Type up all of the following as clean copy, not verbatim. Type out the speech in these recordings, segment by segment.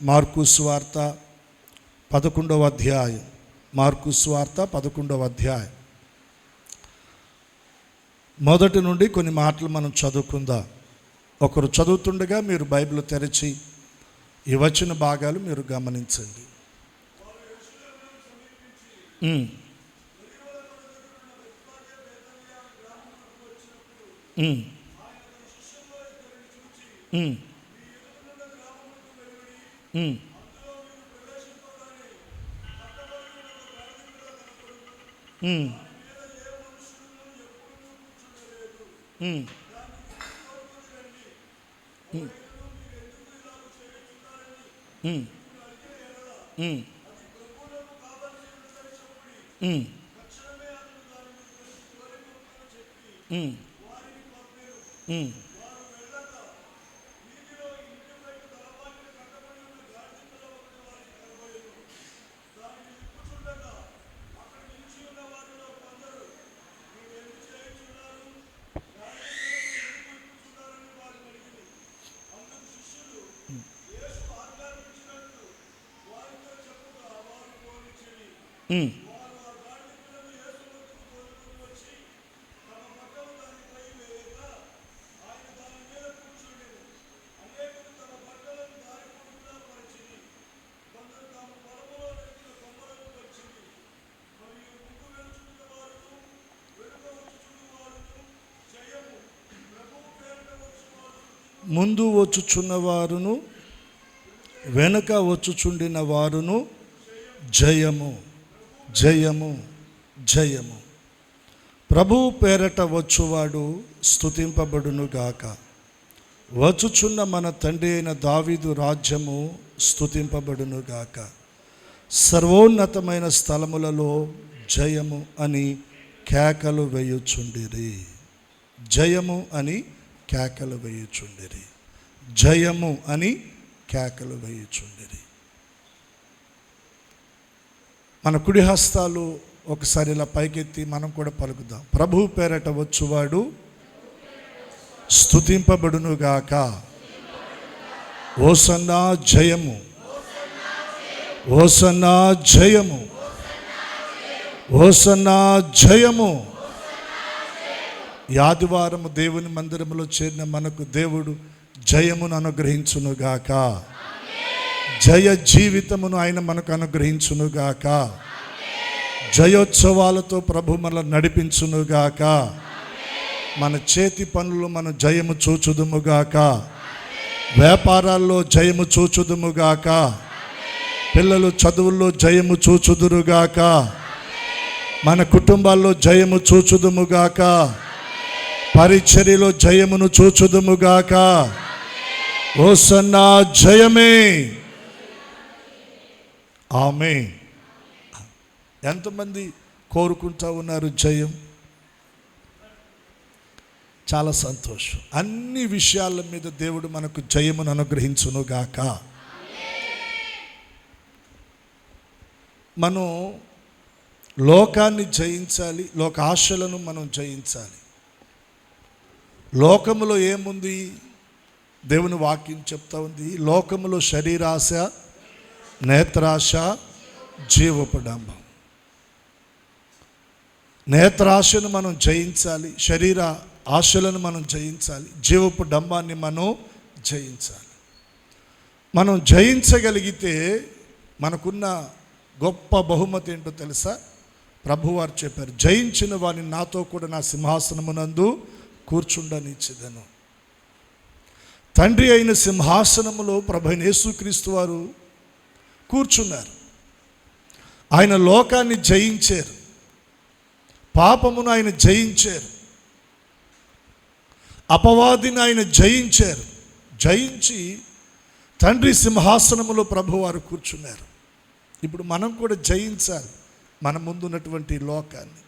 Mark సువార్త 11వ అధ్యాయం. Mark సువార్త 11వ అధ్యాయం మొదటి నుండి కొన్ని మాటలు మనం చదువుకుందాం. ఒకరు చదువుతుండగా మీరు బైబిల్ తెరిచి ఈ వచ్చిన భాగాలు మీరు గమనించండి. ముందు వచ్చుచున్నవారును వెనుక వచ్చుచుండిన వారును జయము జయము జయము. ప్రభువు పేరట వచ్చువాడు స్తుతింపబడునుగాక. వచ్చుచున్న మన తండ్రి అయిన దావీదు రాజ్యము స్తుతింపబడునుగాక. సర్వోన్నతమైన స్థలములలో జయము అని కేకలు వేయుచుండిరి. జయము అని కేకలు వేయుచుండిరి. జయము అని కేకలు వేయుచుండిరి. మన కుడి హస్తాలు ఒకసారి ఇలా పైకెత్తి మనం కూడా పలుకుదాం. ప్రభు పేరట వచ్చువాడు స్తుతింపబడునుగాక. ఓసన్నా జయము, ఓసన్నా జయము, ఓసన్నా జయము. ఈ ఆదివారము దేవుని మందిరములో చేరిన మనకు దేవుడు జయమును అనుగ్రహించునుగాక. జయ జీవితమును ఆయన మనకు అనుగ్రహించునుగాక. జయోత్సవాలతో ప్రభు మనల్ని నడిపించునుగాక. మన చేతి పనులు మన జయము చూచుదుముగాక. వ్యాపారాల్లో జయము చూచుదుముగాక. పిల్లలు చదువుల్లో జయము చూచుదురుగాక. మన కుటుంబాల్లో జయము చూచుదుముగాక. పరిచర్యలో జయమును చూచుదుముగాక. హోసన్నా జయమే. ఆమేన్. ఎంతమంది కోరుకుంటా ఉన్నారు జయం? చాలా సంతోషం. అన్ని విషయాల మీద దేవుడు మనకు జయమును అనుగ్రహించునుగాక. మనం లోకాన్ని జయించాలి, లోక ఆశలను మనం జయించాలి. లోకములో ఏముంది? దేవుని వాక్యం చెప్తా ఉంది, లోకములో శరీరాశ, నేత్రాశ, జీవపు డంబం. నేత్రాశను మనం జయించాలి, శరీర ఆశలను మనం జయించాలి, జీవపు డంబాన్ని మనం జయించాలి. మనం జయించగలిగితే మనకున్న గొప్ప బహుమతి ఏంటో తెలుసా? ప్రభువారు చెప్పారు, జయించిన వారిని నాతో కూడా నా సింహాసనమునందు కూర్చుండనిచ్చేదను. తండ్రి అయిన సింహాసనములో ప్రభు అయిన యేసుక్రీస్తు వారు కూర్చున్నారు. ఆయన లోకాన్ని జయించారు, పాపమును ఆయన జయించారు, అపవాదిని ఆయన జయించారు. జయించి తండ్రి సింహాసనములో ప్రభువారు కూర్చున్నారు. ఇప్పుడు మనం కూడా జయించాలి మన ముందున్నటువంటి లోకాన్ని,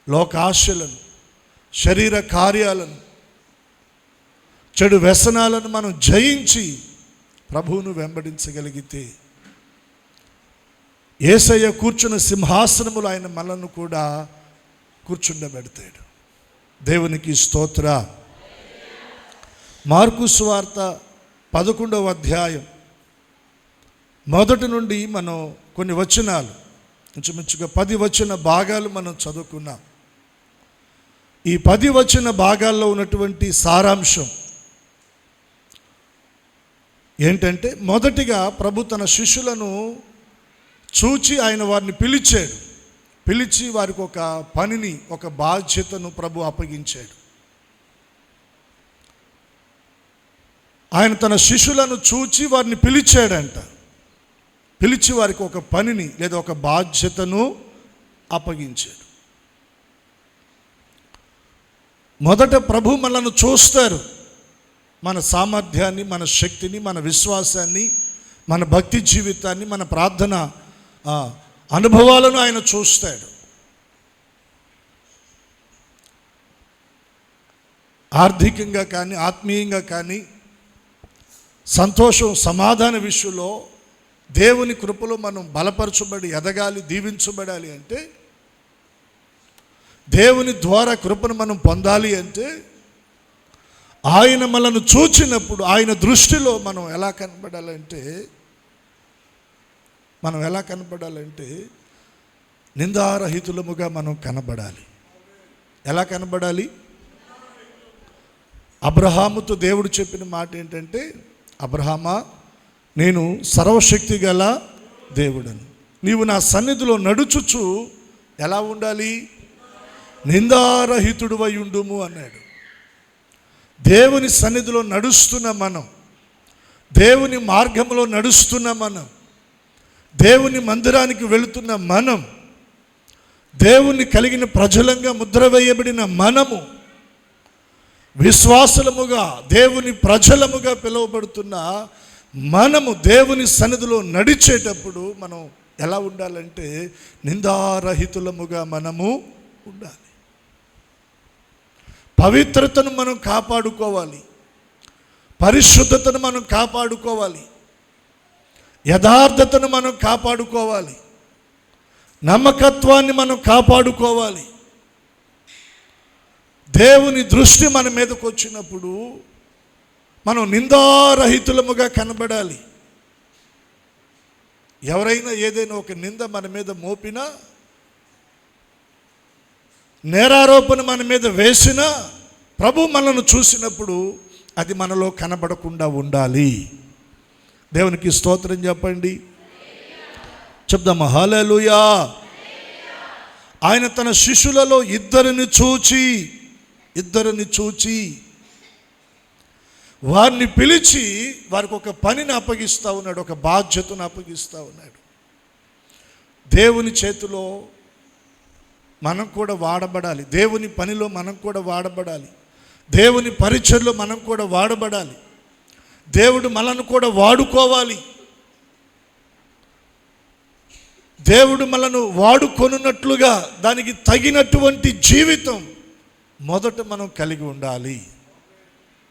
లోక ఆశలను, శరీర కార్యాలను, చెడు వ్యసనాలను మనం జయించి ప్రభువును వెంబడించగలిగితే యేసయ్య కూర్చున్న సింహాసనములు ఆయన మనల్ని కూడా కూర్చుండబెడతాడు. దేవునికి స్తోత్ర. మార్కు సువార్త 11వ అధ్యాయం మొదటి నుండి మనం కొన్ని వచనాలు, ఇంచుమించుగా 10 వచన భాగాలు మనం చదువుకున్నాం. ఈ 10 వచన భాగాల్లో ఉన్నటువంటి సారాంశం ఏంటంటే, మొదటిగా ప్రభు తన శిష్యులను చూచి ఆయన వారిని పిలిచి వారికి ఒక పనిని, ఒక బాధ్యతను ప్రభు అప్పగించాడు. ఆయన తన శిష్యులను చూచి వారిని పిలిచాడంట. పిలిచి వారికి ఒక పనిని లేదా ఒక బాధ్యతను అప్పగించాడు. మొదట ప్రభు మనల్ని చూస్తారు. మన సామర్థ్యాన్ని, మన శక్తిని, మన విశ్వాసాన్ని, మన భక్తి జీవితాన్ని, మన ప్రార్థన అనుభవాలను ఆయన చూస్తాడు. ఆర్థికంగా కానీ, ఆత్మీయంగా కానీ, సంతోషం, సమాధాన విషయంలో దేవుని కృపలో మనం బలపరచబడి ఎదగాలి, దీవించబడాలి అంటే, దేవుని ద్వారా కృపను మనం పొందాలి అంటే, ఆయన మనల్ని చూచినప్పుడు ఆయన దృష్టిలో మనం ఎలా కనబడాలంటే నిందారహితులముగా మనం కనబడాలి. ఎలా కనబడాలి? అబ్రహాముతో దేవుడు చెప్పిన మాట ఏంటంటే, అబ్రహామా, నేను సర్వశక్తి గల దేవుడను, నీవు నా సన్నిధిలో నడుచుచు ఎలా ఉండాలి? నిందారహితుడువై ఉండుము అన్నాడు. దేవుని సన్నిధిలో నడుస్తున్న మనం, దేవుని మార్గంలో నడుస్తున్న మనం, దేవుని మందిరానికి వెళుతున్న మనం, దేవుని కలిగిన ప్రజలంగా ముద్ర వేయబడిన మనము, విశ్వాసులముగా దేవుని ప్రజలముగా పిలువబడుతున్న మనము దేవుని సన్నిధిలో నడిచేటప్పుడు మనం ఎలా ఉండాలంటే నిందారహితులముగా మనము ఉండాలి. పవిత్రతను మనం కాపాడుకోవాలి, పరిశుద్ధతను మనం కాపాడుకోవాలి, యథార్థతను మనం కాపాడుకోవాలి, నమ్మకత్వాన్ని మనం కాపాడుకోవాలి. దేవుని దృష్టి మన మీదకు వచ్చినప్పుడు మనం నిందారహితులముగా కనబడాలి. ఎవరైనా ఏదైనా ఒక నింద మన మీద మోపినా, నేరారోపణ మన మీద వేసినా, ప్రభు మనల్ని చూసినప్పుడు అది మనలో కనబడకుండా ఉండాలి. దేవునికి స్తోత్రం చెప్పండి, చెప్దామా హల్లెలూయా. ఆయన తన శిష్యులలో ఇద్దరిని చూచి వారిని పిలిచి వారికి ఒక పనిని అప్పగిస్తూ ఉన్నాడు, ఒక బాధ్యతను అప్పగిస్తూ ఉన్నాడు. దేవుని చేతిలో మనం కూడా వాడబడాలి, దేవుని పనిలో మనం కూడా వాడబడాలి, దేవుని పరిచర్లో మనం కూడా వాడబడాలి. దేవుడు మనల్ని కూడా వాడుకోవాలి. దేవుడు మనల్ని వాడుకొనున్నట్లుగా దానికి తగినటువంటి జీవితం మొదట మనం కలిగి ఉండాలి.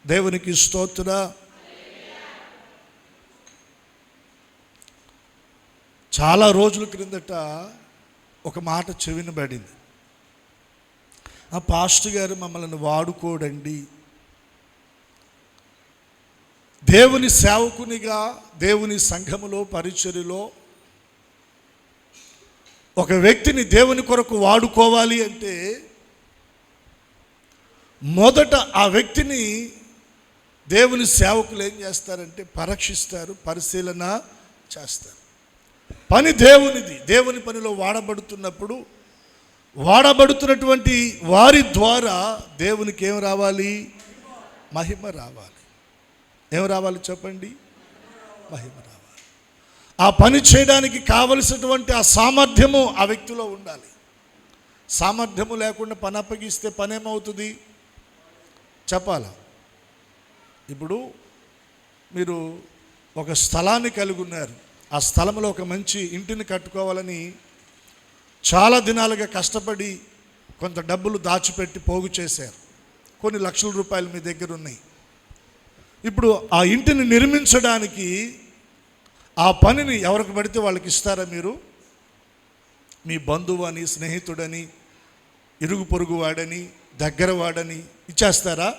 దేవునికి స్తోత్రం. చాలా రోజుల క్రిందట ఒక మాట చెవిన పడింది. ఆ పాస్టర్ గారు మమ్మల్ని వాడుకోడండి, దేవుని సేవకునిగా దేవుని సంఘములో పరిచర్యలో ఒక వ్యక్తిని దేవుని కొరకు వాడుకోవాలి అంటే మొదట ఆ వ్యక్తిని దేవుని సేవకులు ఏం చేస్తారంటే పరీక్షిస్తారు, పరిశీలన చేస్తారు. పని దేవునిది. దేవుని పనిలో వాడబడుతున్నటువంటి వారి ద్వారా దేవునికి ఏం రావాలి? మహిమ రావాలి. ఏం రావాలి చెప్పండి? మహిమ రావాలి. ఆ పని చేయడానికి కావలసినటువంటి ఆ సామర్థ్యము ఆ వ్యక్తిలో ఉండాలి. సామర్థ్యము లేకుండా పని అప్పగిస్తే పని ఏమవుతుంది చెప్పాలా? ఇప్పుడు మీరు ఒక స్థలాన్ని కలిగి ఉన్నారు, ఆ స్థలంలో ఒక మంచి ఇంటిని కట్టుకోవాలని చాలా దినాలుగా కష్టపడి కొంత డబ్బులు దాచిపెట్టి పోగు చేశారు. కొన్ని లక్షల రూపాయలు మీ దగ్గర ఉన్నాయి. ఇప్పుడు ఆ ఇంటిని నిర్మించడానికి ఆ పనిని ఎవరికి పడితే వాళ్ళకి ఇస్తారా మీరు? మీ బంధువు అని, స్నేహితుడని, ఇరుగు పొరుగు వాడని, దగ్గర వాడని ఇచ్చేస్తారా?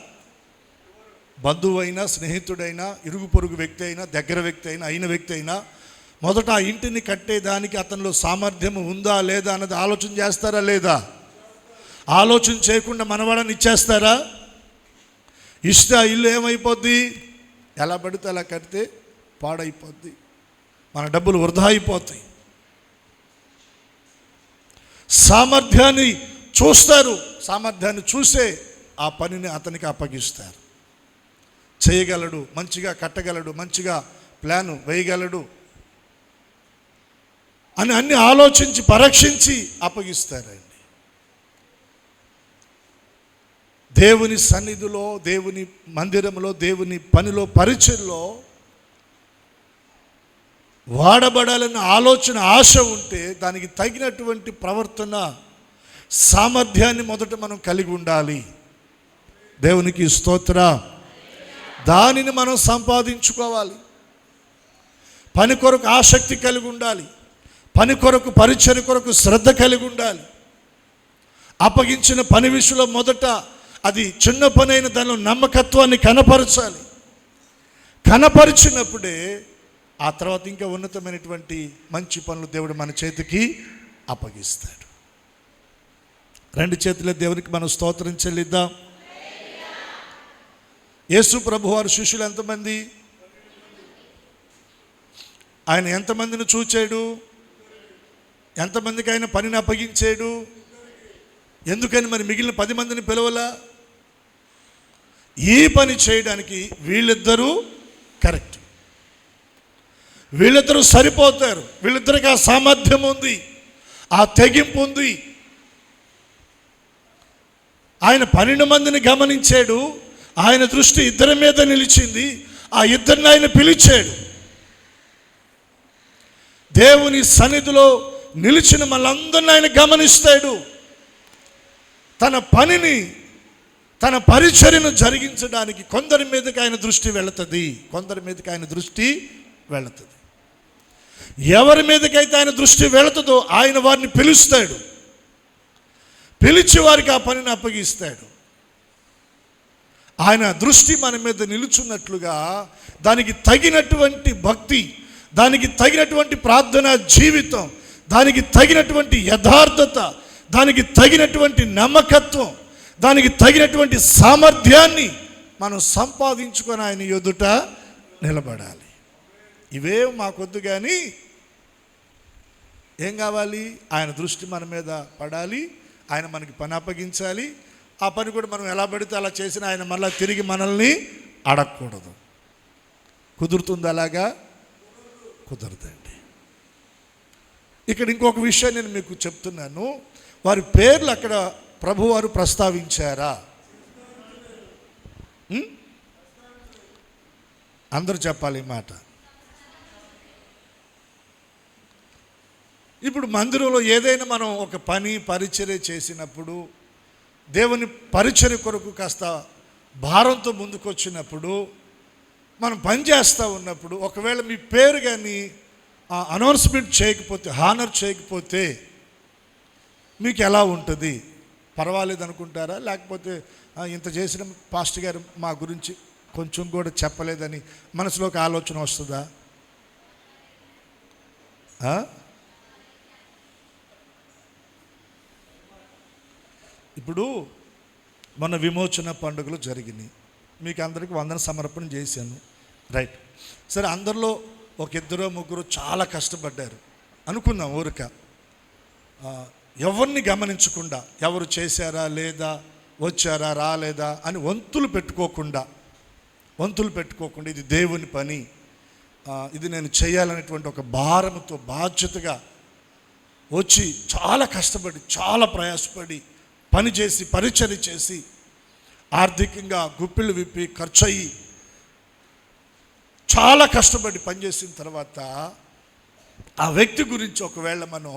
బంధువు అయినా, స్నేహితుడైనా, ఇరుగు పొరుగు వ్యక్తి అయినా, దగ్గర వ్యక్తి అయినా, అయిన వ్యక్తి అయినా, మొదట ఆ ఇంటిని కట్టేదానికి అతనిలో సామర్థ్యం ఉందా లేదా అన్నది ఆలోచన చేస్తారా లేదా? ఆలోచన చేయకుండా మనవాడని ఇచ్చేస్తారా? ఇష్ట ఇల్లు ఏమైపోద్ది? ఎలా పడితే అలా కడితే పాడైపోద్ది, మన డబ్బులు వృధా అయిపోతాయి. సామర్థ్యాన్ని చూస్తారు, సామర్థ్యాన్ని చూసే ఆ పనిని అతనికి అప్పగిస్తారు. చేయగలడు, మంచిగా కట్టగలడు, మంచిగా ప్లాను వేయగలడు అని అన్ని ఆలోచించి పరీక్షించి అప్పగిస్తారండి. దేవుని సన్నిధిలో, దేవుని మందిరంలో, దేవుని పనిలో, పరిచర్లో వాడబడాలన్న ఆలోచన, ఆశ ఉంటే దానికి తగినటువంటి ప్రవర్తన, సామర్థ్యాన్ని మొదట మనం కలిగి ఉండాలి. దేవునికి స్తోత్రం. దానిని మనం సంపాదించుకోవాలి. పని కొరకు ఆసక్తి కలిగి ఉండాలి. పని కొరకు, పరిచర్య కొరకు శ్రద్ధ కలిగి ఉండాలి. అప్పగించిన పని విషయంలో మొదట అది చిన్న పని అయిన దానిలో నమ్మకత్వాన్ని కనపరచాలి. కనపరిచినప్పుడే ఆ తర్వాత ఇంకా ఉన్నతమైనటువంటి మంచి పనులు దేవుడు మన చేతికి అప్పగిస్తాడు. రెండు చేతుల దేవునికి మనం స్తోత్రం చెల్లిద్దాం. యేసు ప్రభు వారి శిష్యులు ఎంతమంది? ఆయన ఎంతమందిని చూచాడు? ఎంతమందికి ఆయన పనిని అప్పగించాడు? ఎందుకని మరి మిగిలిన 10 మందిని పిలవలా? ఈ పని చేయడానికి వీళ్ళిద్దరూ కరెక్ట్, వీళ్ళిద్దరూ సరిపోతారు. వీళ్ళిద్దరికి ఆ సామర్థ్యం ఉంది, ఆ తెగింపు ఉంది. ఆయన 12 మందిని గమనించాడు. ఆయన దృష్టి ఇద్దరి మీద నిలిచింది. ఆ ఇద్దరిని ఆయన పిలిచాడు. దేవుని సన్నిధిలో నిలిచిన మనందరిని ఆయన గమనిస్తాడు. తన పనిని, తన పరిచర్యను జరిగించడానికి కొందరి మీదకి ఆయన దృష్టి వెళుతుంది, కొందరి మీదకి ఆయన దృష్టి వెళుతుంది. ఎవరి మీదకైతే ఆయన దృష్టి వెళుతుందో ఆయన వారిని పిలుస్తాడు, పిలిచి వారికి ఆ పనిని అప్పగిస్తాడు. ఆయన దృష్టి మన మీద నిలుచున్నట్లుగా దానికి తగినటువంటి భక్తి, దానికి తగినటువంటి ప్రార్థన జీవితం, దానికి తగినటువంటి యథార్థత, దానికి తగినటువంటి నమ్మకత్వం, దానికి తగినటువంటి సామర్థ్యాన్ని మనం సంపాదించుకొని ఆయన ఎదుట నిలబడాలి. ఇవే మాకొద్దు, కానీ ఏం కావాలి? ఆయన దృష్టి మన మీద పడాలి. ఆయన మనకి పని అప్పగించాలి. ఆ పని కూడా మనం ఎలా పడితే అలా చేసినా ఆయన మళ్ళీ తిరిగి మనల్ని అడగకూడదు. కుదురుతుంది? అలాగా కుదరదండి. ఇక్కడ ఇంకొక విషయం నేను మీకు చెప్తున్నాను. వారి పేర్లు అక్కడ ప్రభువారు ప్రస్తావించారా? అందరూ చెప్పాలి ఈ మాట. ఇప్పుడు మందిరంలో ఏదైనా మనం ఒక పని, పరిచర్య చేసినప్పుడు, దేవుని పరిచర్య కొరకు కాస్త భారంతో ముందుకు వచ్చినప్పుడు, మనం పని చేస్తూ ఉన్నప్పుడు ఒకవేళ మీ పేరు కానీ అనౌన్స్మెంట్ చేయకపోతే, హానర్ చేయకపోతే మీకు ఎలా ఉంటుంది? పర్వాలేదు అనుకుంటారా? లేకపోతే ఇంత చేసిన పాస్టర్ గారు మా గురించి కొంచెం కూడా చెప్పలేదని మనసులోకి ఆలోచన వస్తుందా? ఇప్పుడు మన విమోచన పండుగలు జరిగినాయి. మీకు అందరికీ వందన సమర్పణ చేశాను, రైట్? సరే, అందరిలో ఒక 2-3 చాలా కష్టపడ్డారు అనుకుందాం. ఊరిక ఎవరిని గమనించకుండా, ఎవరు చేశారా లేదా, వచ్చారా రాలేదా అని వంతులు పెట్టుకోకుండా ఇది దేవుని పని, ఇది నేను చేయాలనేటువంటి ఒక భారంతో, బాధ్యతగా వచ్చి చాలా కష్టపడి, చాలా ప్రయాసపడి పని చేసి, పరిచర్య చేసి, ఆర్థికంగా గుప్పిళ్ళు విప్పి ఖర్చు అయ్యి చాలా కష్టపడి పనిచేసిన తర్వాత ఆ వ్యక్తి గురించి ఒకవేళ మనం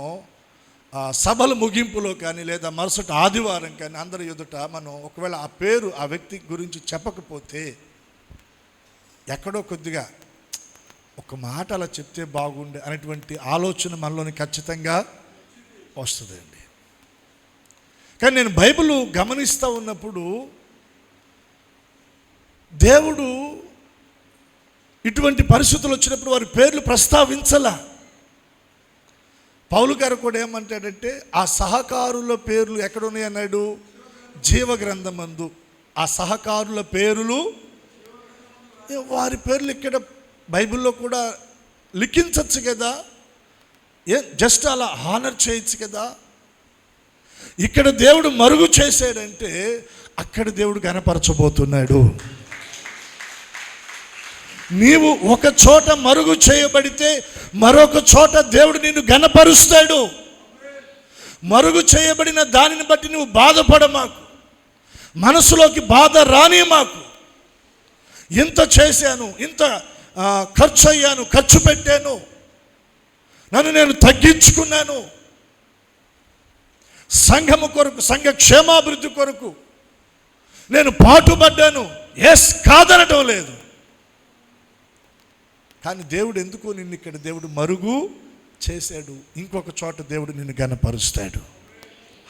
సభల ముగింపులో కానీ లేదా మరుసటి ఆదివారం కానీ అందరి ఎదుట మనం ఒకవేళ ఆ పేరు, ఆ వ్యక్తి గురించి చెప్పకపోతే ఎక్కడో కొద్దిగా ఒక మాట అలా చెప్తే బాగుండే అనేటువంటి ఆలోచన మనలోని ఖచ్చితంగా వస్తుందండి. కానీ నేను బైబిల్ గమనిస్తూ ఉన్నప్పుడు దేవుడు ఇటువంటి పరిస్థితులు వచ్చినప్పుడు వారి పేర్లు ప్రస్తావించలా. పౌలు గారు కూడా ఏమంటాడంటే ఆ సహకారుల పేర్లు ఎక్కడున్నాయి అన్నాడు, జీవ గ్రంథమందు. ఆ సహకారుల పేర్లు, వారి పేర్లు ఇక్కడ బైబిల్లో కూడా లిఖించవచ్చు కదా, జస్ట్ అలా హానర్ చేయొచ్చు కదా. ఇక్కడ దేవుడు మరుగు చేశాడంటే అక్కడ దేవుడు గణపరచబోతున్నాడు. నీవు ఒక చోట మరుగు చేయబడితే మరొక చోట దేవుడు నిన్ను గణపరుస్తాడు. మరుగు చేయబడిన దానిని బట్టి నువ్వు బాధపడ మాకు, మనసులోకి బాధ రాని మాకు. ఇంత చేశాను, ఇంత ఖర్చు అయ్యాను, ఖర్చు పెట్టాను, నన్ను నేను తగ్గించుకున్నాను, సంఘము కొరకు, సంఘ క్షేమాభివృద్ధి కొరకు నేను పాటుపడ్డాను. ఎస్, కాదనటం లేదు. కానీ దేవుడు ఎందుకు నిన్ను ఇక్కడ దేవుడు మరుగు చేశాడు, ఇంకొక చోట దేవుడు నిన్ను గణపరుస్తాడు.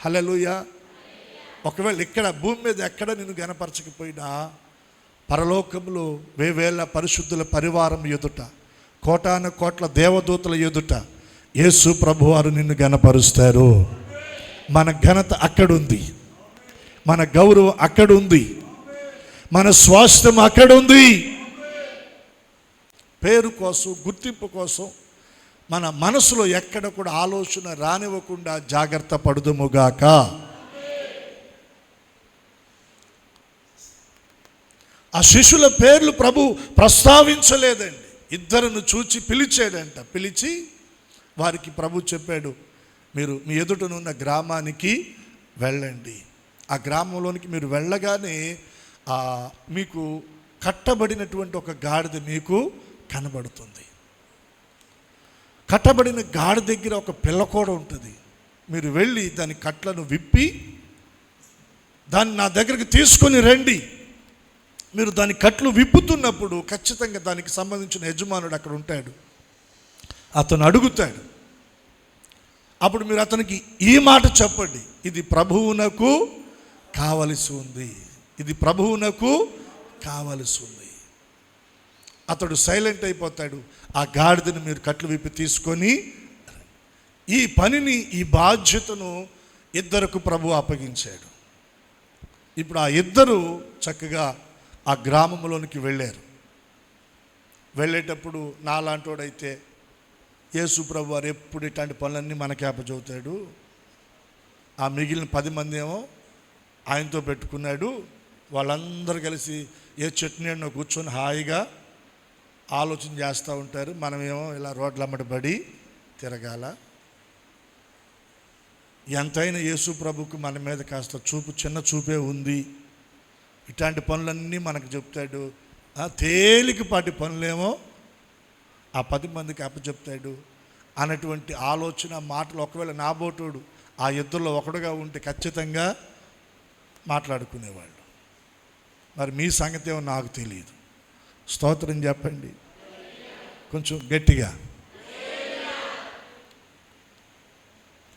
హల్లెలూయా. ఒకవేళ ఇక్కడ భూమి మీద ఎక్కడ నిన్ను గణపరచకపోయినా పరలోకంలో వేవేల పరిశుద్ధుల పరివారం ఎదుట, కోటాను కోట్ల దేవదూతల ఎదుట యేసు ప్రభువారు నిన్ను గణపరుస్తారు. మన ఘనత అక్కడుంది, మన గౌరవం అక్కడుంది, మన స్వాస్థ్యం అక్కడుంది. పేరు కోసం, గుర్తింపు కోసం మన మనసులో ఎక్కడ కూడా ఆలోచన రానివ్వకుండా జాగ్రత్త పడుదుముగాక. ఆ శిష్యుల పేర్లు ప్రభు ప్రస్తావించలేదండి. ఇద్దరును చూచి పిలిచాడంట. పిలిచి వారికి ప్రభు చెప్పాడు, మీరు మీ ఎదుటనున్న గ్రామానికి వెళ్ళండి. ఆ గ్రామంలోనికి మీరు వెళ్ళగానే మీకు కట్టబడినటువంటి ఒక గాడిద మీకు కనబడుతుంది. కట్టబడిన గాడి దగ్గర ఒక పిల్ల కూడా ఉంటుంది. మీరు వెళ్ళి దాని కట్లను విప్పి దాన్ని నా దగ్గరికి తీసుకొని రండి. మీరు దాని కట్లు విప్పుతున్నప్పుడు ఖచ్చితంగా దానికి సంబంధించిన యజమానుడు అక్కడ ఉంటాడు. అతను అడుగుతాడు. అప్పుడు మీరు అతనికి ఈ మాట చెప్పండి, ఇది ప్రభువునకు కావలసి ఉంది, ఇది ప్రభువునకు కావలసి ఉంది. అతడు సైలెంట్ అయిపోతాడు. ఆ గాడిదను మీరు కట్లు విప్పి తీసుకొని ఈ పనిని, ఈ బాధ్యతను ఇద్దరికి ప్రభు అప్పగించాడు. ఇప్పుడు ఆ ఇద్దరు చక్కగా ఆ గ్రామంలోనికి వెళ్ళారు. వెళ్ళేటప్పుడు నాలాంటోడైతే యేసు ప్రభు వారు ఎప్పుడు ఇట్లాంటి పనులన్నీ మనకి అప్పచెబుతాడు. ఆ మిగిలిన 10 మంది ఏమో ఆయనతో పెట్టుకున్నాడు. వాళ్ళందరూ కలిసి ఏ చట్నీ అన్నో కూర్చొని హాయిగా ఆలోచన చేస్తూ ఉంటారు. మనమేమో ఇలా రోడ్లమ్మడి పడి తిరగాల. ఎంతైనా యేసు ప్రభుకు మన మీద కాస్త చూపు, చిన్న చూపే ఉంది. ఇట్లాంటి పనులన్నీ మనకు చెప్తాడు. తేలికపాటి పనులేమో ఆ 10 మందికి అప్పచెప్తాడు అన్నటువంటి ఆలోచన, మాటలు ఒకవేళ నాబోటోడు ఆ ఇద్దరిలో ఒకడుగా ఉంటే ఖచ్చితంగా మాట్లాడుకునేవాళ్ళు. మరి మీ సంగతి ఏమో నాకు తెలియదు. స్తోత్రం చెప్పండి కొంచెం గట్టిగా.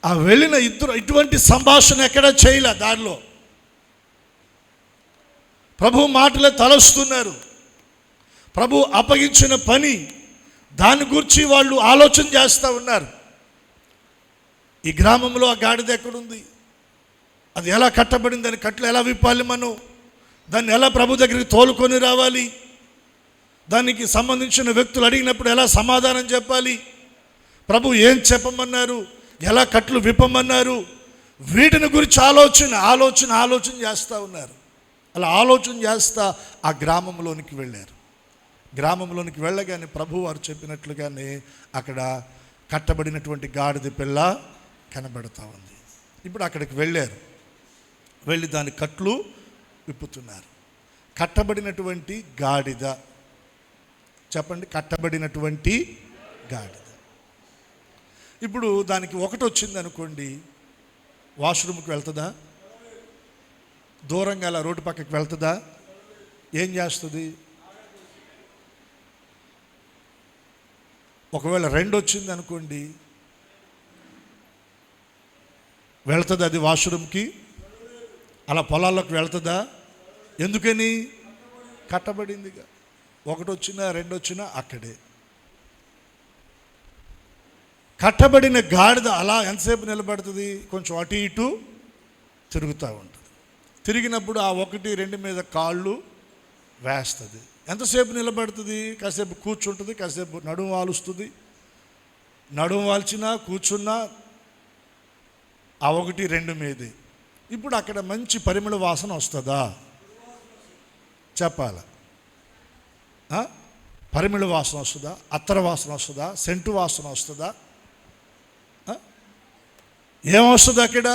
ఆ వెళ్ళిన ఇద్దరు ఇటువంటి సంభాషణ ఎక్కడ చేయలే. దారిలో ప్రభు మాటలే తలస్తున్నారు. ప్రభు అప్పగించిన పని, దాని గురించి వాళ్ళు ఆలోచన చేస్తూ ఉన్నారు. ఈ గ్రామంలో ఆ గాడిద ఎక్కడుంది, అది ఎలా కట్టబడింది, దాని కట్లు ఎలా విప్పాలి, మనం దాన్ని ఎలా ప్రభు దగ్గరికి తోలుకొని రావాలి, దానికి సంబంధించిన వ్యక్తులు అడిగినప్పుడు ఎలా సమాధానం చెప్పాలి, ప్రభు ఏం చెప్పమన్నారు, ఎలా కట్లు విప్పమన్నారు, వీటిని గురించి ఆలోచన చేస్తూ ఉన్నారు. అలా ఆలోచన చేస్తా ఆ గ్రామంలోనికి వెళ్ళారు. గ్రామంలోనికి వెళ్ళగానే ప్రభు వారు చెప్పినట్లుగానే అక్కడ కట్టబడినటువంటి గాడిద పిల్ల కనబడుతూ ఉంది. ఇప్పుడు అక్కడికి వెళ్ళారు. వెళ్ళి దాని కట్లు విప్పుతున్నారు. కట్టబడినటువంటి గాడిద, చెప్పండి, కట్టబడినటువంటి గాడిద. ఇప్పుడు దానికి ఒకటి వచ్చింది అనుకోండి, వాష్రూమ్కి వెళ్తుందా? దూరంగా అలా రోడ్డు పక్కకి వెళ్తుందా? ఏం చేస్తుంది? ఒకవేళ 2 వచ్చింది అనుకోండి, వెళ్తుంది అది వాష్రూమ్కి? అలా పొలాల్లోకి వెళ్తుందా? ఎందుకని? కట్టబడిందిగా. 1 వచ్చినా 2 వచ్చినా అక్కడే. కట్టబడిన గాడిద అలా ఎంతసేపు నిలబడుతుంది? కొంచెం అటు ఇటు తిరుగుతూ ఉంటుంది. తిరిగినప్పుడు ఆ 1-2 మీద కాళ్ళు వేస్తుంది. ఎంతసేపు నిలబడుతుంది? కాసేపు కూర్చుంటుంది, కాసేపు నడుము వాలుస్తుంది. నడుము వాల్చినా కూర్చున్నా ఆ 1-2 మీదే. ఇప్పుడు అక్కడ మంచి పరిమళ వాసన వస్తుందా? చెప్పాల. పరిమళ వాసన వస్తుందా? అత్తర వాసన వస్తుందా? సెంటు వాసన వస్తుందా? ఏమొస్తుంది అక్కడ?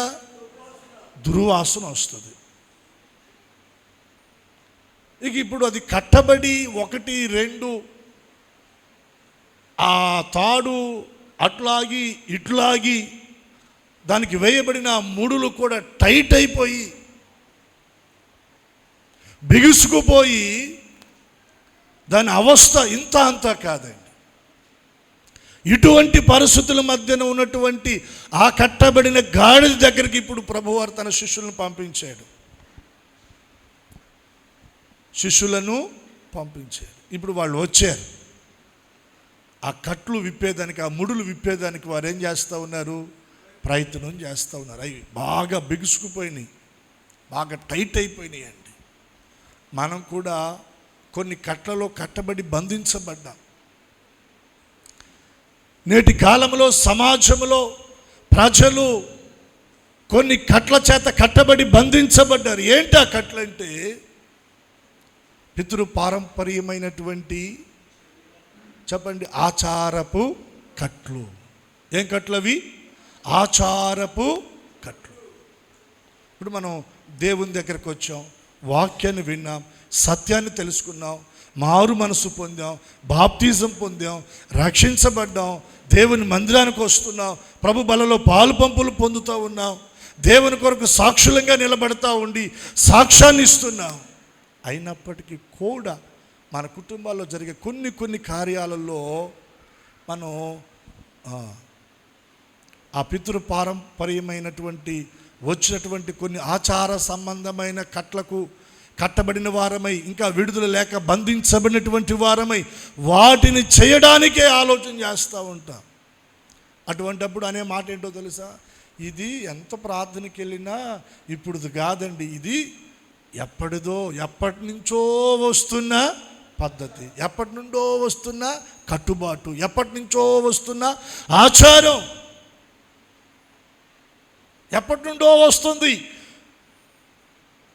దుర్వాసన వస్తుంది. ఇక ఇప్పుడు అది కట్టబడి 1-2 ఆ తాడు అట్లాగి ఇట్లాగి దానికి వేయబడిన ముడులు కూడా టైట్ అయిపోయి బిగుసుకుపోయి దాని అవస్థ ఇంత అంతా కాదండి. ఇటువంటి పరిస్థితుల మధ్యన ఉన్నటువంటి ఆ కట్టబడిన గాడిద దగ్గరికి ఇప్పుడు ప్రభువారు తన శిష్యులను పంపించాడు. ఇప్పుడు వాళ్ళు వచ్చారు. ఆ కట్లు విప్పేదానికి, ఆ ముడులు విప్పేదానికి వారు ఏం చేస్తూ ఉన్నారు? ప్రయత్నం చేస్తూ ఉన్నారు. అవి బాగా బిగుసుకుపోయినాయి, బాగా టైట్ అయిపోయినాయి అండి. మనం కూడా కొన్ని కట్లలో కట్టబడి బంధించబడ్డాం. నేటి కాలంలో సమాజంలో ప్రజలు కొన్ని కట్ల చేత కట్టబడి బంధించబడ్డారు. ఏంటి ఆ కట్లంటే? పితృ పారంపర్యమైనటువంటి, చెప్పండి, ఆచారపు కట్లు. ఏం కట్లు అవి? ఆచారపు కట్లు. ఇప్పుడు మనం దేవుని దగ్గరకు వచ్చాం, వాక్యాన్ని విన్నాం, సత్యాన్ని తెలుసుకున్నాం, మారు మనసు పొందాం, బాప్తిజం పొందాం, రక్షించబడ్డాం, దేవుని మందిరానికి వస్తున్నాం, ప్రభు బలలో పాలు పంపులు పొందుతూ ఉన్నాం, దేవుని కొరకు సాక్షులంగా నిలబడతా ఉండి సాక్ష్యాన్ని ఇస్తున్నాం. అయినప్పటికీ కూడా మన కుటుంబాల్లో జరిగే కొన్ని కార్యాలలో మనం ఆ పితృ పారంపర్యమైనటువంటి వచ్చినటువంటి కొన్ని ఆచార సంబంధమైన కట్లకు కట్టబడిన వారమై, ఇంకా విడుదల లేక బంధించబడినటువంటి వారమై వాటిని చేయడానికే ఆలోచన చేస్తూ ఉంటాం. అటువంటప్పుడు అనే మాట ఏంటో తెలుసా? ఇది ఎంత ప్రార్థనకి వెళ్ళినా ఇప్పుడుది కాదండి, ఇది ఎప్పటి నుంచో వస్తున్న పద్ధతి, ఎప్పటి నుండో వస్తున్న కట్టుబాటు, ఎప్పటి నుంచో వస్తున్న ఆచారం, ఎప్పటి నుండో వస్తుంది.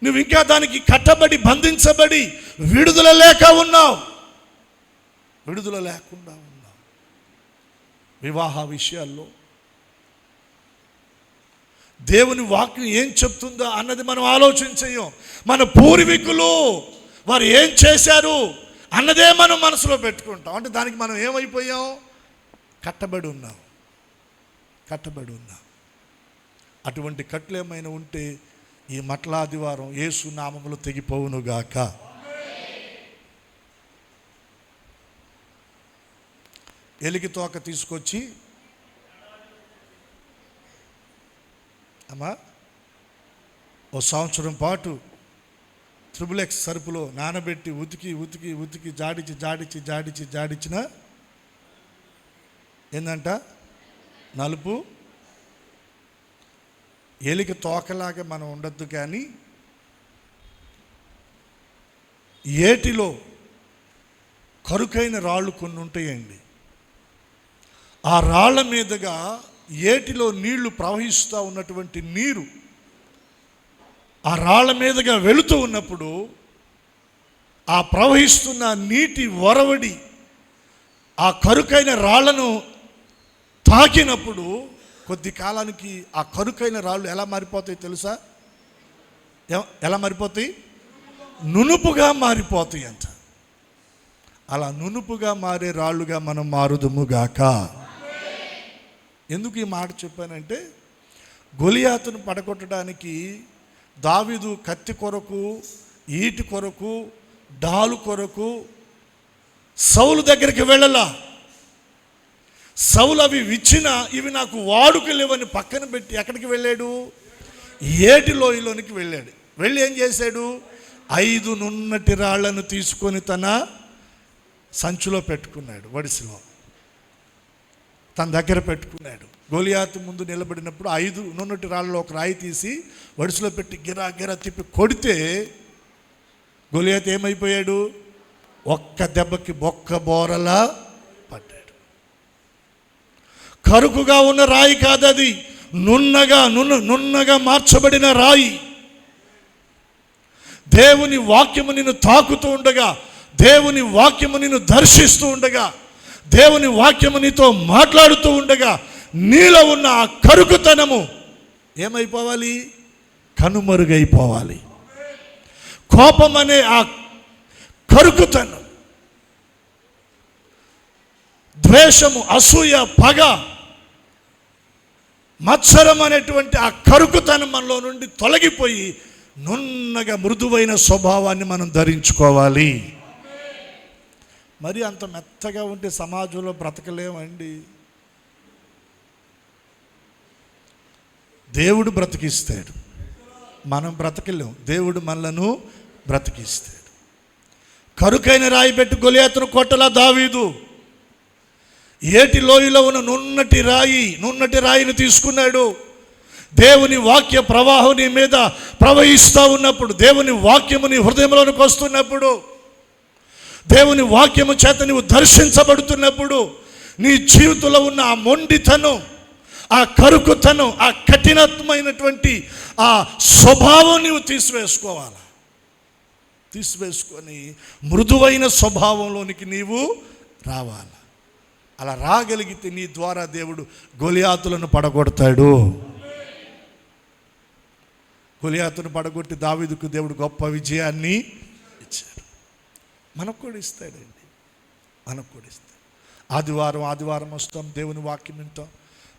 నువ్వు ఇంకా దానికి కట్టబడి బంధించబడి విడుదల లేకుండా ఉన్నావు. వివాహ విషయాల్లో దేవుని వాక్యం ఏం చెప్తుందో అన్నది మనం ఆలోచించం. మన పూర్వీకులు వారు ఏం చేశారు అన్నదే మనం మనసులో పెట్టుకుంటాం. అంటే దానికి మనం ఏమైపోయాం? కట్టబడి ఉన్నాం. అటువంటి కట్లు ఏమైనా ఉంటే ఈ మట్ల ఆదివారం యేసు నామములో తెగిపోవునుగాక. ఎలికి తోక తీసుకొచ్చి అమ్మా ఓ సంవత్సరం పాటు XXX సరుపులో నానబెట్టి ఉతికి జాడించిన ఏందంట నలుపు. ఎలికి తోకలాగా మనం ఉండొద్దు, కానీ ఏటిలో కరుకైన రాళ్ళు కొన్ని ఉంటాయండి. ఆ రాళ్ల మీదుగా ఏటిలో నీళ్లు ప్రవహిస్తూ ఉన్నటువంటి నీరు ఆ రాళ్ల మీదుగా వెళుతూ ఉన్నప్పుడు ఆ ప్రవహిస్తున్న నీటి ఒరవడి ఆ కరుకైన రాళ్లను తాకినప్పుడు కొద్ది కాలానికి ఆ కరుకైన రాళ్ళు ఎలా మారిపోతాయి తెలుసా? ఎలా మారిపోతాయి? నునుపుగా మారిపోతాయి అంట. అలా నునుపుగా మారే రాళ్ళుగా మనం మారుదుముగాక. ఎందుకు ఈ మాట చెప్పానంటే, గొలియాతును పడగొట్టడానికి దావీదు కత్తి కొరకు, ఈటి కొరకు, డాలు కొరకు సౌలు దగ్గరికి వెళ్ళలా. సౌలు అవి ఇచ్చినా ఇవి నాకు వాడుక లేవని పక్కన పెట్టి ఎక్కడికి వెళ్ళాడు? ఏటి లోయలోనికి వెళ్ళాడు. వెళ్ళి ఏం చేశాడు? 5 నున్నటి రాళ్లను తీసుకొని తన సంచిలో పెట్టుకున్నాడు, వడిసిలో. తన దగ్గర పెట్టుకున్నాడు. గొలియాతు ముందు నిలబడినప్పుడు 5 నున్నటి రాళ్ళలో ఒక రాయి తీసి వడిసలో పెట్టి గిరా గిరా తిప్పి కొడితే గొలియాతు ఏమైపోయాడు? ఒక్క దెబ్బకి బొక్క బోరలా పడ్డాడు. కరుకుగా ఉన్న రాయి కాదది, నున్నగా మార్చబడిన రాయి. దేవుని వాక్యము నిన్ను తాకుతూ ఉండగా, దేవుని వాక్యము నిన్ను దర్శిస్తూ ఉండగా, దేవుని వాక్యము నీతో మాట్లాడుతూ ఉండగా నీలో ఉన్న ఆ కరుకుతనము ఏమైపోవాలి? కనుమరుగైపోవాలి. కోపం అనే ఆ కరుకుతనం, ద్వేషము, అసూయ, పగ, మత్సరం అనేటువంటి ఆ కరుకుతనం మనలో నుండి తొలగిపోయి నున్నగా మృదువైన స్వభావాన్ని మనం ధరించుకోవాలి. మరి అంత మెత్తగా ఉంటే సమాజంలో బ్రతకలేమండి. దేవుడు బ్రతికిస్తాడు, మనం బ్రతకలేం. దేవుడు మనలను బ్రతికిస్తాడు. కరుకైన రాయి పెట్టి గొలియాతును కొట్టలా దావీదు. ఏటి లోయలో ఉన్న నున్నటి రాయిని తీసుకున్నాడు. దేవుని వాక్య ప్రవాహం నీ మీద ప్రవహిస్తూ ఉన్నప్పుడు, దేవుని వాక్యము నీ హృదయంలోనికి వస్తున్నప్పుడు, దేవుని వాక్యము చేత నీవు దర్శించబడుతున్నప్పుడు నీ జీవితంలో ఉన్న ఆ మొండితనం, ఆ కరుకుతనం, ఆ కఠినమైనటువంటి ఆ స్వభావం నీవు తీసివేసుకొని మృదువైన స్వభావంలోనికి నీవు రావాలి. అలా రాగలిగితే నీ ద్వారా దేవుడు గొలియాతులను పడగొడతాడు. గొలియాతును పడగొట్టి దావీదుకు దేవుడు గొప్ప విజయాన్ని ఇచ్చాడు. మనకు కూడా ఇస్తాడండి, మనకు కూడా ఇస్తాడు. ఆదివారం వస్తాం, దేవుని వాక్యం వింటాం.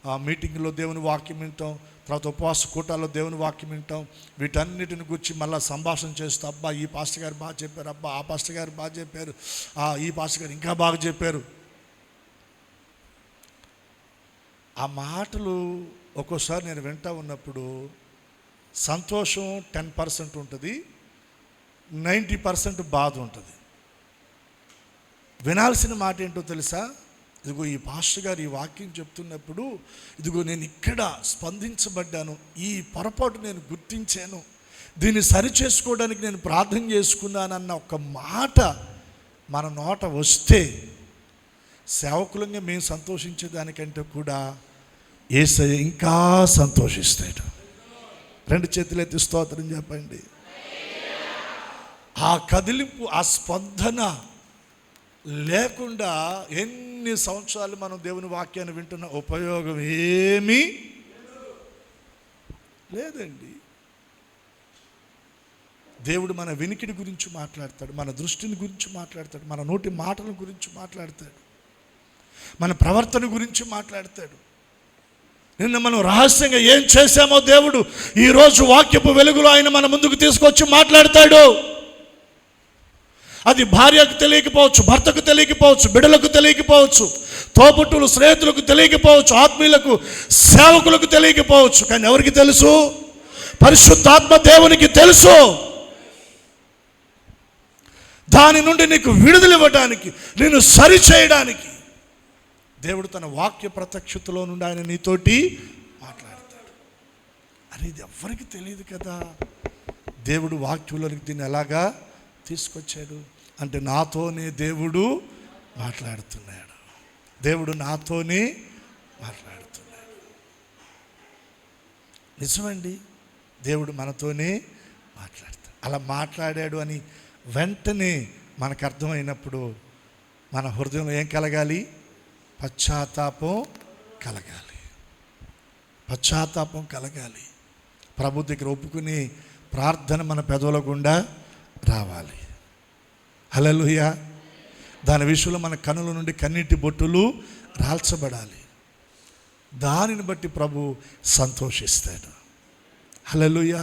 ఆ మీటింగ్లో దేవుని వాక్యం వింటాం, తర్వాత ఉపవాస కూటాల్లో దేవుని వాక్యం వింటాం. వీటన్నిటిని గురించి మళ్ళీ సంభాషణ చేస్తూ, అబ్బా ఈ పాస్టర్ గారు బాగా చెప్పారు, అబ్బా ఆ పాస్టర్ గారు బాగా చెప్పారు, ఈ పాస్టర్ గారు ఇంకా బాగా చెప్పారు. ఆ మాటలు ఒక్కోసారి నేను వింటూ ఉన్నప్పుడు సంతోషం 10% ఉంటుంది, 90% బాధ ఉంటుంది. వినాల్సిన మాట ఏంటో తెలుసా? ఇదిగో ఈ పాస్టర్ గారు ఈ వాక్యం చెప్తున్నప్పుడు ఇదిగో నేను ఇక్కడ స్పందించబడ్డాను, ఈ పొరపాటు నేను గుర్తించాను, దీన్ని సరిచేసుకోవడానికి నేను ప్రార్థన చేసుకున్నానన్న ఒక మాట మన నోట వస్తే సేవకులంగా మేము సంతోషించేదానికంటే కూడా యేసయ్య ఇంకా సంతోషిస్తాడు. 2 చేతులు ఎత్తి స్తోత్రం చెప్పండి. ఆ కదిలింపు, ఆ స్పందన లేకుండా ఎన్ని సంవత్సరాలు మనం దేవుని వాక్యాన్ని వింటున్న ఉపయోగం ఏమీ లేదండి. దేవుడు మన వినికిడి గురించి మాట్లాడతాడు, మన దృష్టిని గురించి మాట్లాడతాడు, మన నోటి మాటల గురించి మాట్లాడతాడు, మన ప్రవర్తన గురించి మాట్లాడతాడు. నిన్న మనం రహస్యంగా ఏం చేశామో దేవుడు ఈరోజు వాక్యపు వెలుగులో ఆయన మన ముందుకు తీసుకొచ్చి మాట్లాడతాడు. అది భార్యకు తెలియకపోవచ్చు, భర్తకు తెలియకపోవచ్చు, బిడ్డలకు తెలియకపోవచ్చు, తోబుట్టులు స్నేహితులకు తెలియకపోవచ్చు, ఆత్మీయులకు సేవకులకు తెలియకపోవచ్చు. కానీ ఎవరికి తెలుసు? పరిశుద్ధాత్మ దేవునికి తెలుసు. దాని నుండి నీకు విడుదల ఇవ్వడానికి, నిన్ను సరిచేయడానికి దేవుడు తన వాక్య ప్రత్యక్షతలో నుండి ఆయన నీతోటి మాట్లాడతాడు. అరే ఇది ఎవ్వరికి తెలియదు కదా. దేవుడు వాక్యంలోనికి దీన్ని ఎలాగా తీసుకొచ్చాడు అంటే నాతోనే దేవుడు మాట్లాడుతున్నాడు. దేవుడు నాతోనే మాట్లాడుతున్నాడు. నిజమండి, దేవుడు మనతోనే మాట్లాడతాడు. అలా మాట్లాడాడు అని వెంటనే మనకు అర్థమైనప్పుడు మన హృదయంలో ఏం కలగాలి? పశ్చాత్తాపం కలగాలి. పశ్చాత్తాపం కలగాలి. ప్రభు దగ్గర ఒప్పుకుని ప్రార్థన మన పెదవుల గుండా రావాలి. హల్లెలూయా. దాని విషయంలో మన కనుల నుండి కన్నీటి బొట్టులు రాల్చబడాలి. దానిని బట్టి ప్రభు సంతోషిస్తాడు. హల్లెలూయా.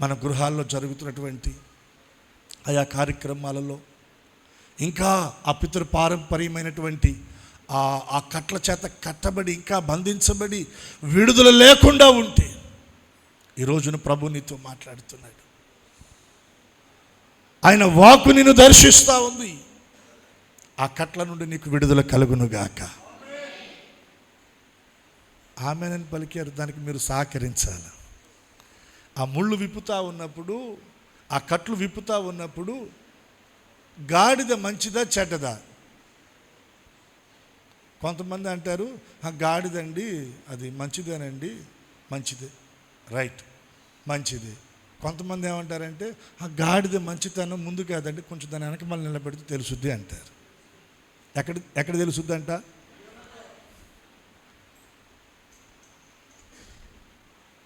మన గృహాల్లో జరుగుతున్నటువంటి ఆయా కార్యక్రమాలలో ఇంకా ఆ పితృపారంపర్యమైనటువంటి ఆ కట్ల చేత కట్టబడి ఇంకా బంధించబడి విడుదల లేకుండా ఉంటే ఈ రోజున ప్రభు నీతో మాట్లాడుతున్నాడు. ఆయన వాక్కు నిన్ను దర్శిస్తూ ఉంది. ఆ కట్ల నుండి నీకు విడుదల కలుగునుగాక. ఆమెనని పలికారు. దానికి మీరు సహకరించాలి. ఆ ముళ్ళు విప్పుతా ఉన్నప్పుడు, ఆ కట్లు విప్పుతా ఉన్నప్పుడు గాడిద మంచిదా చెడ్డదా? కొంతమంది అంటారు గాడిదండి అది మంచిదేనండి. మంచిదే, రైట్, మంచిదే. కొంతమంది ఏమంటారంటే ఆ గాడిద మంచితనం ముందు కాదండి, కొంచెం దాని వెనక మళ్ళీ నిలబెడితే తెలుసుద్ది అంటారు. ఎక్కడ తెలుసుద్ది అంట?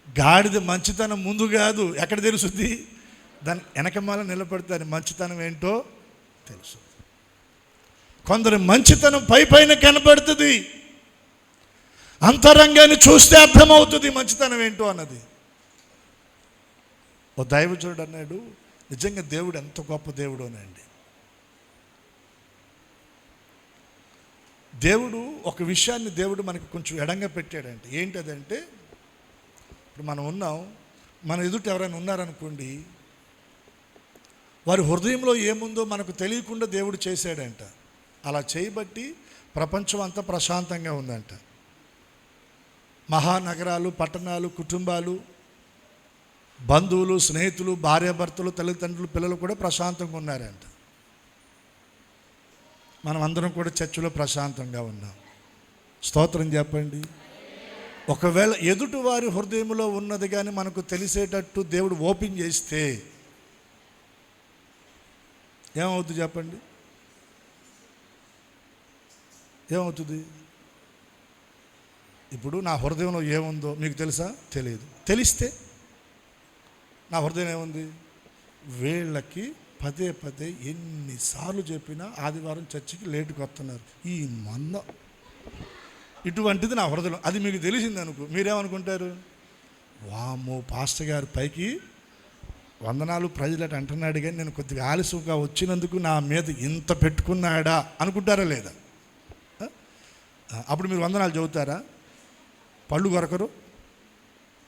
గాడిద మంచితనం ముందు కాదు, ఎక్కడ తెలుసుద్ది? దాని వెనకమాల నిలబడితే దాని మంచితనం ఏంటో తెలుసు. కొందరు మంచితనం పైన కనబడుతుంది, అంతరంగాన్ని చూస్తే అర్థమవుతుంది మంచితనం ఏంటో అన్నది. ఓ దైవజనుడు అన్నాడు, నిజంగా దేవుడు ఎంత గొప్ప దేవుడోనండి. దేవుడు ఒక విషయాన్ని దేవుడు మనకి కొంచెం ఎడంగా పెట్టాడంటే ఏంటదంటే, ఇప్పుడు మనం ఉన్నాం, మన ఎదుట ఎవరైనా ఉన్నారనుకోండి, వారి హృదయంలో ఏముందో మనకు తెలియకుండా దేవుడు చేశాడంట. అలా చేయబట్టి ప్రపంచం అంతా ప్రశాంతంగా ఉందంట. మహానగరాలు, పట్టణాలు, కుటుంబాలు, బంధువులు, స్నేహితులు, భార్యాభర్తలు, తల్లిదండ్రులు, పిల్లలు కూడా ప్రశాంతంగా ఉన్నారంట. మనం అందరం కూడా చర్చిలో ప్రశాంతంగా ఉన్నాం. స్తోత్రం చెప్పండి. ఒకవేళ ఎదుటి వారి హృదయంలో ఉన్నది కానీ మనకు తెలిసేటట్టు దేవుడు ఓపెన్ చేస్తే ఏమవుతుంది చెప్పండి? ఏమవుతుంది? ఇప్పుడు నా హృదయంలో ఏముందో మీకు తెలుసా? తెలియదు. తెలిస్తే నా హృదయం ఏముంది? వీళ్ళకి పదే పదే ఎన్నిసార్లు చెప్పినా ఆదివారం చర్చికి లేటుకు వస్తున్నారు, ఈ మంద, ఇటువంటిది నా హృదయం. అది మీకు తెలిసింది అనుకో, మీరేమనుకుంటారు? వామ్మో, పాస్టర్ గారు పైకి వందనాలు ప్రజలట అంటున్నాడు, కానీ నేను కొద్దిగా ఆలస్యంగా వచ్చినందుకు నా మీద ఇంత పెట్టుకున్నాడా అనుకుంటారా లేదా? అప్పుడు మీరు వందనాలు చదువుతారా? పళ్ళు కొరకరు,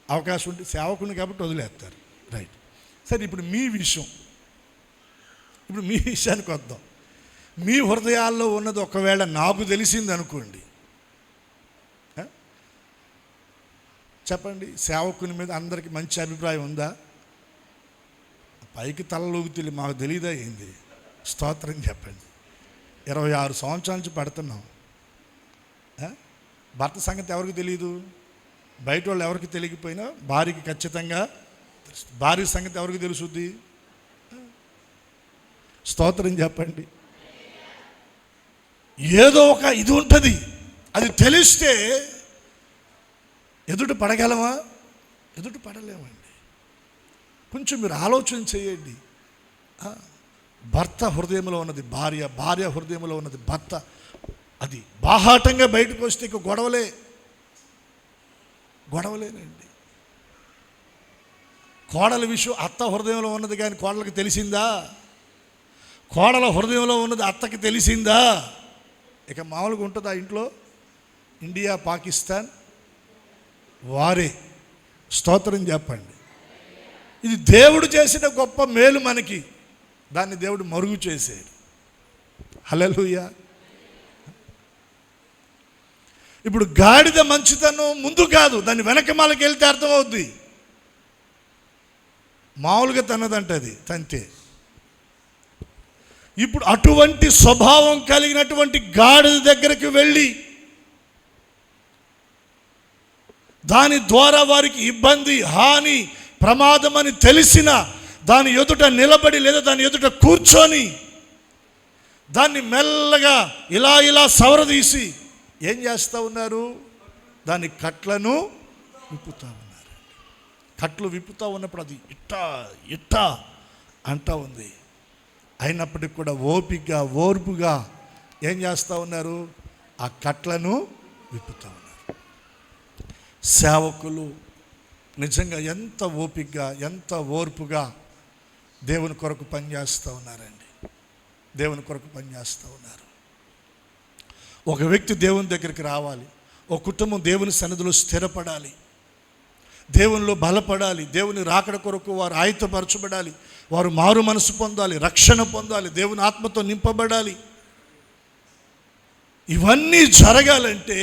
అవకాశం ఉంటే సేవకుని కాబట్టి వదిలేస్తారు, రైట్. సరే, ఇప్పుడు మీ విషయానికి వద్దాం. మీ హృదయాల్లో ఉన్నది ఒకవేళ నాకు తెలిసింది అనుకోండి, చెప్పండి, సేవకుని మీద అందరికీ మంచి అభిప్రాయం ఉందా? పైకి తలలోకి మాకు తెలియదా ఏంది? స్తోత్రం చెప్పండి. 26 సంవత్సరాల నుంచి పడుతున్నాం. భర్త సంగతి ఎవరికి తెలియదు? బయట వాళ్ళు ఎవరికి తెలియకపోయినా భార్యకి ఖచ్చితంగా తెలుసు. భార్య సంగతి ఎవరికి తెలుసుద్ది? స్తోత్రం చెప్పండి. ఏదో ఒక ఇది ఉంటుంది, అది తెలిస్తే ఎదుట పడగలమా? ఎదుట పడలేమండి. కొంచెం మీరు ఆలోచన చేయండి. భర్త హృదయంలో ఉన్నది భార్య, భార్య హృదయంలో ఉన్నది భర్త, అది బాహాటంగా బయటకు వస్తే ఇక గొడవలేనండి. కోడల విషయం అత్త హృదయంలో ఉన్నది కానీ కోడలకు తెలిసిందా? కోడల హృదయంలో ఉన్నది అత్తకి తెలిసిందా? ఇక మామూలుగా ఉంటుంది ఆ ఇంట్లో. ఇండియా, పాకిస్తాన్ వారే. స్తోత్రం చెప్పండి. ఇది దేవుడు చేసిన గొప్ప మేలు మనకి, దాన్ని దేవుడు మరుగు చేశాడు. హల్లెలూయా. ఇప్పుడు గాడిద మంచితనం ముందు కాదు, దాన్ని వెనక మాలకి వెళ్తే అర్థమవుద్ది. మామూలుగా తన్నదంటే అది తంతే. ఇప్పుడు అటువంటి స్వభావం కలిగినటువంటి గాడిద దగ్గరికి వెళ్ళి దాని ద్వారా వారికి ఇబ్బంది, హాని, ప్రమాదం అని తెలిసిన దాని ఎదుట నిలబడి లేదా దాని ఎదుట కూర్చొని దాన్ని మెల్లగా ఇలా సవరదీసి ఏం చేస్తూ ఉన్నారు? దాని కట్లను విప్పుతూ ఉన్నారు. కట్లు విప్పుతూ ఉన్నప్పుడు అది ఇట్టా అంటూ ఉంది. అయినప్పటికీ కూడా ఓర్పుగా ఏం చేస్తూ ఉన్నారు? ఆ కట్లను విప్పుతూ ఉన్నారు. సేవకులు నిజంగా ఎంత ఓపికగా, ఎంత ఓర్పుగా దేవుని కొరకు పనిచేస్తూ ఉన్నారండి. దేవుని కొరకు పనిచేస్తూ ఉన్నారు. ఒక వ్యక్తి దేవుని దగ్గరికి రావాలి, ఒక కుటుంబం దేవుని సన్నిధిలో స్థిరపడాలి, దేవునిలో బలపడాలి, దేవుని రాకడ కొరకు వారు ఆయుధపరచబడాలి, వారు మారు మనసు పొందాలి, రక్షణ పొందాలి, దేవుని ఆత్మతో నింపబడాలి. ఇవన్నీ జరగాలంటే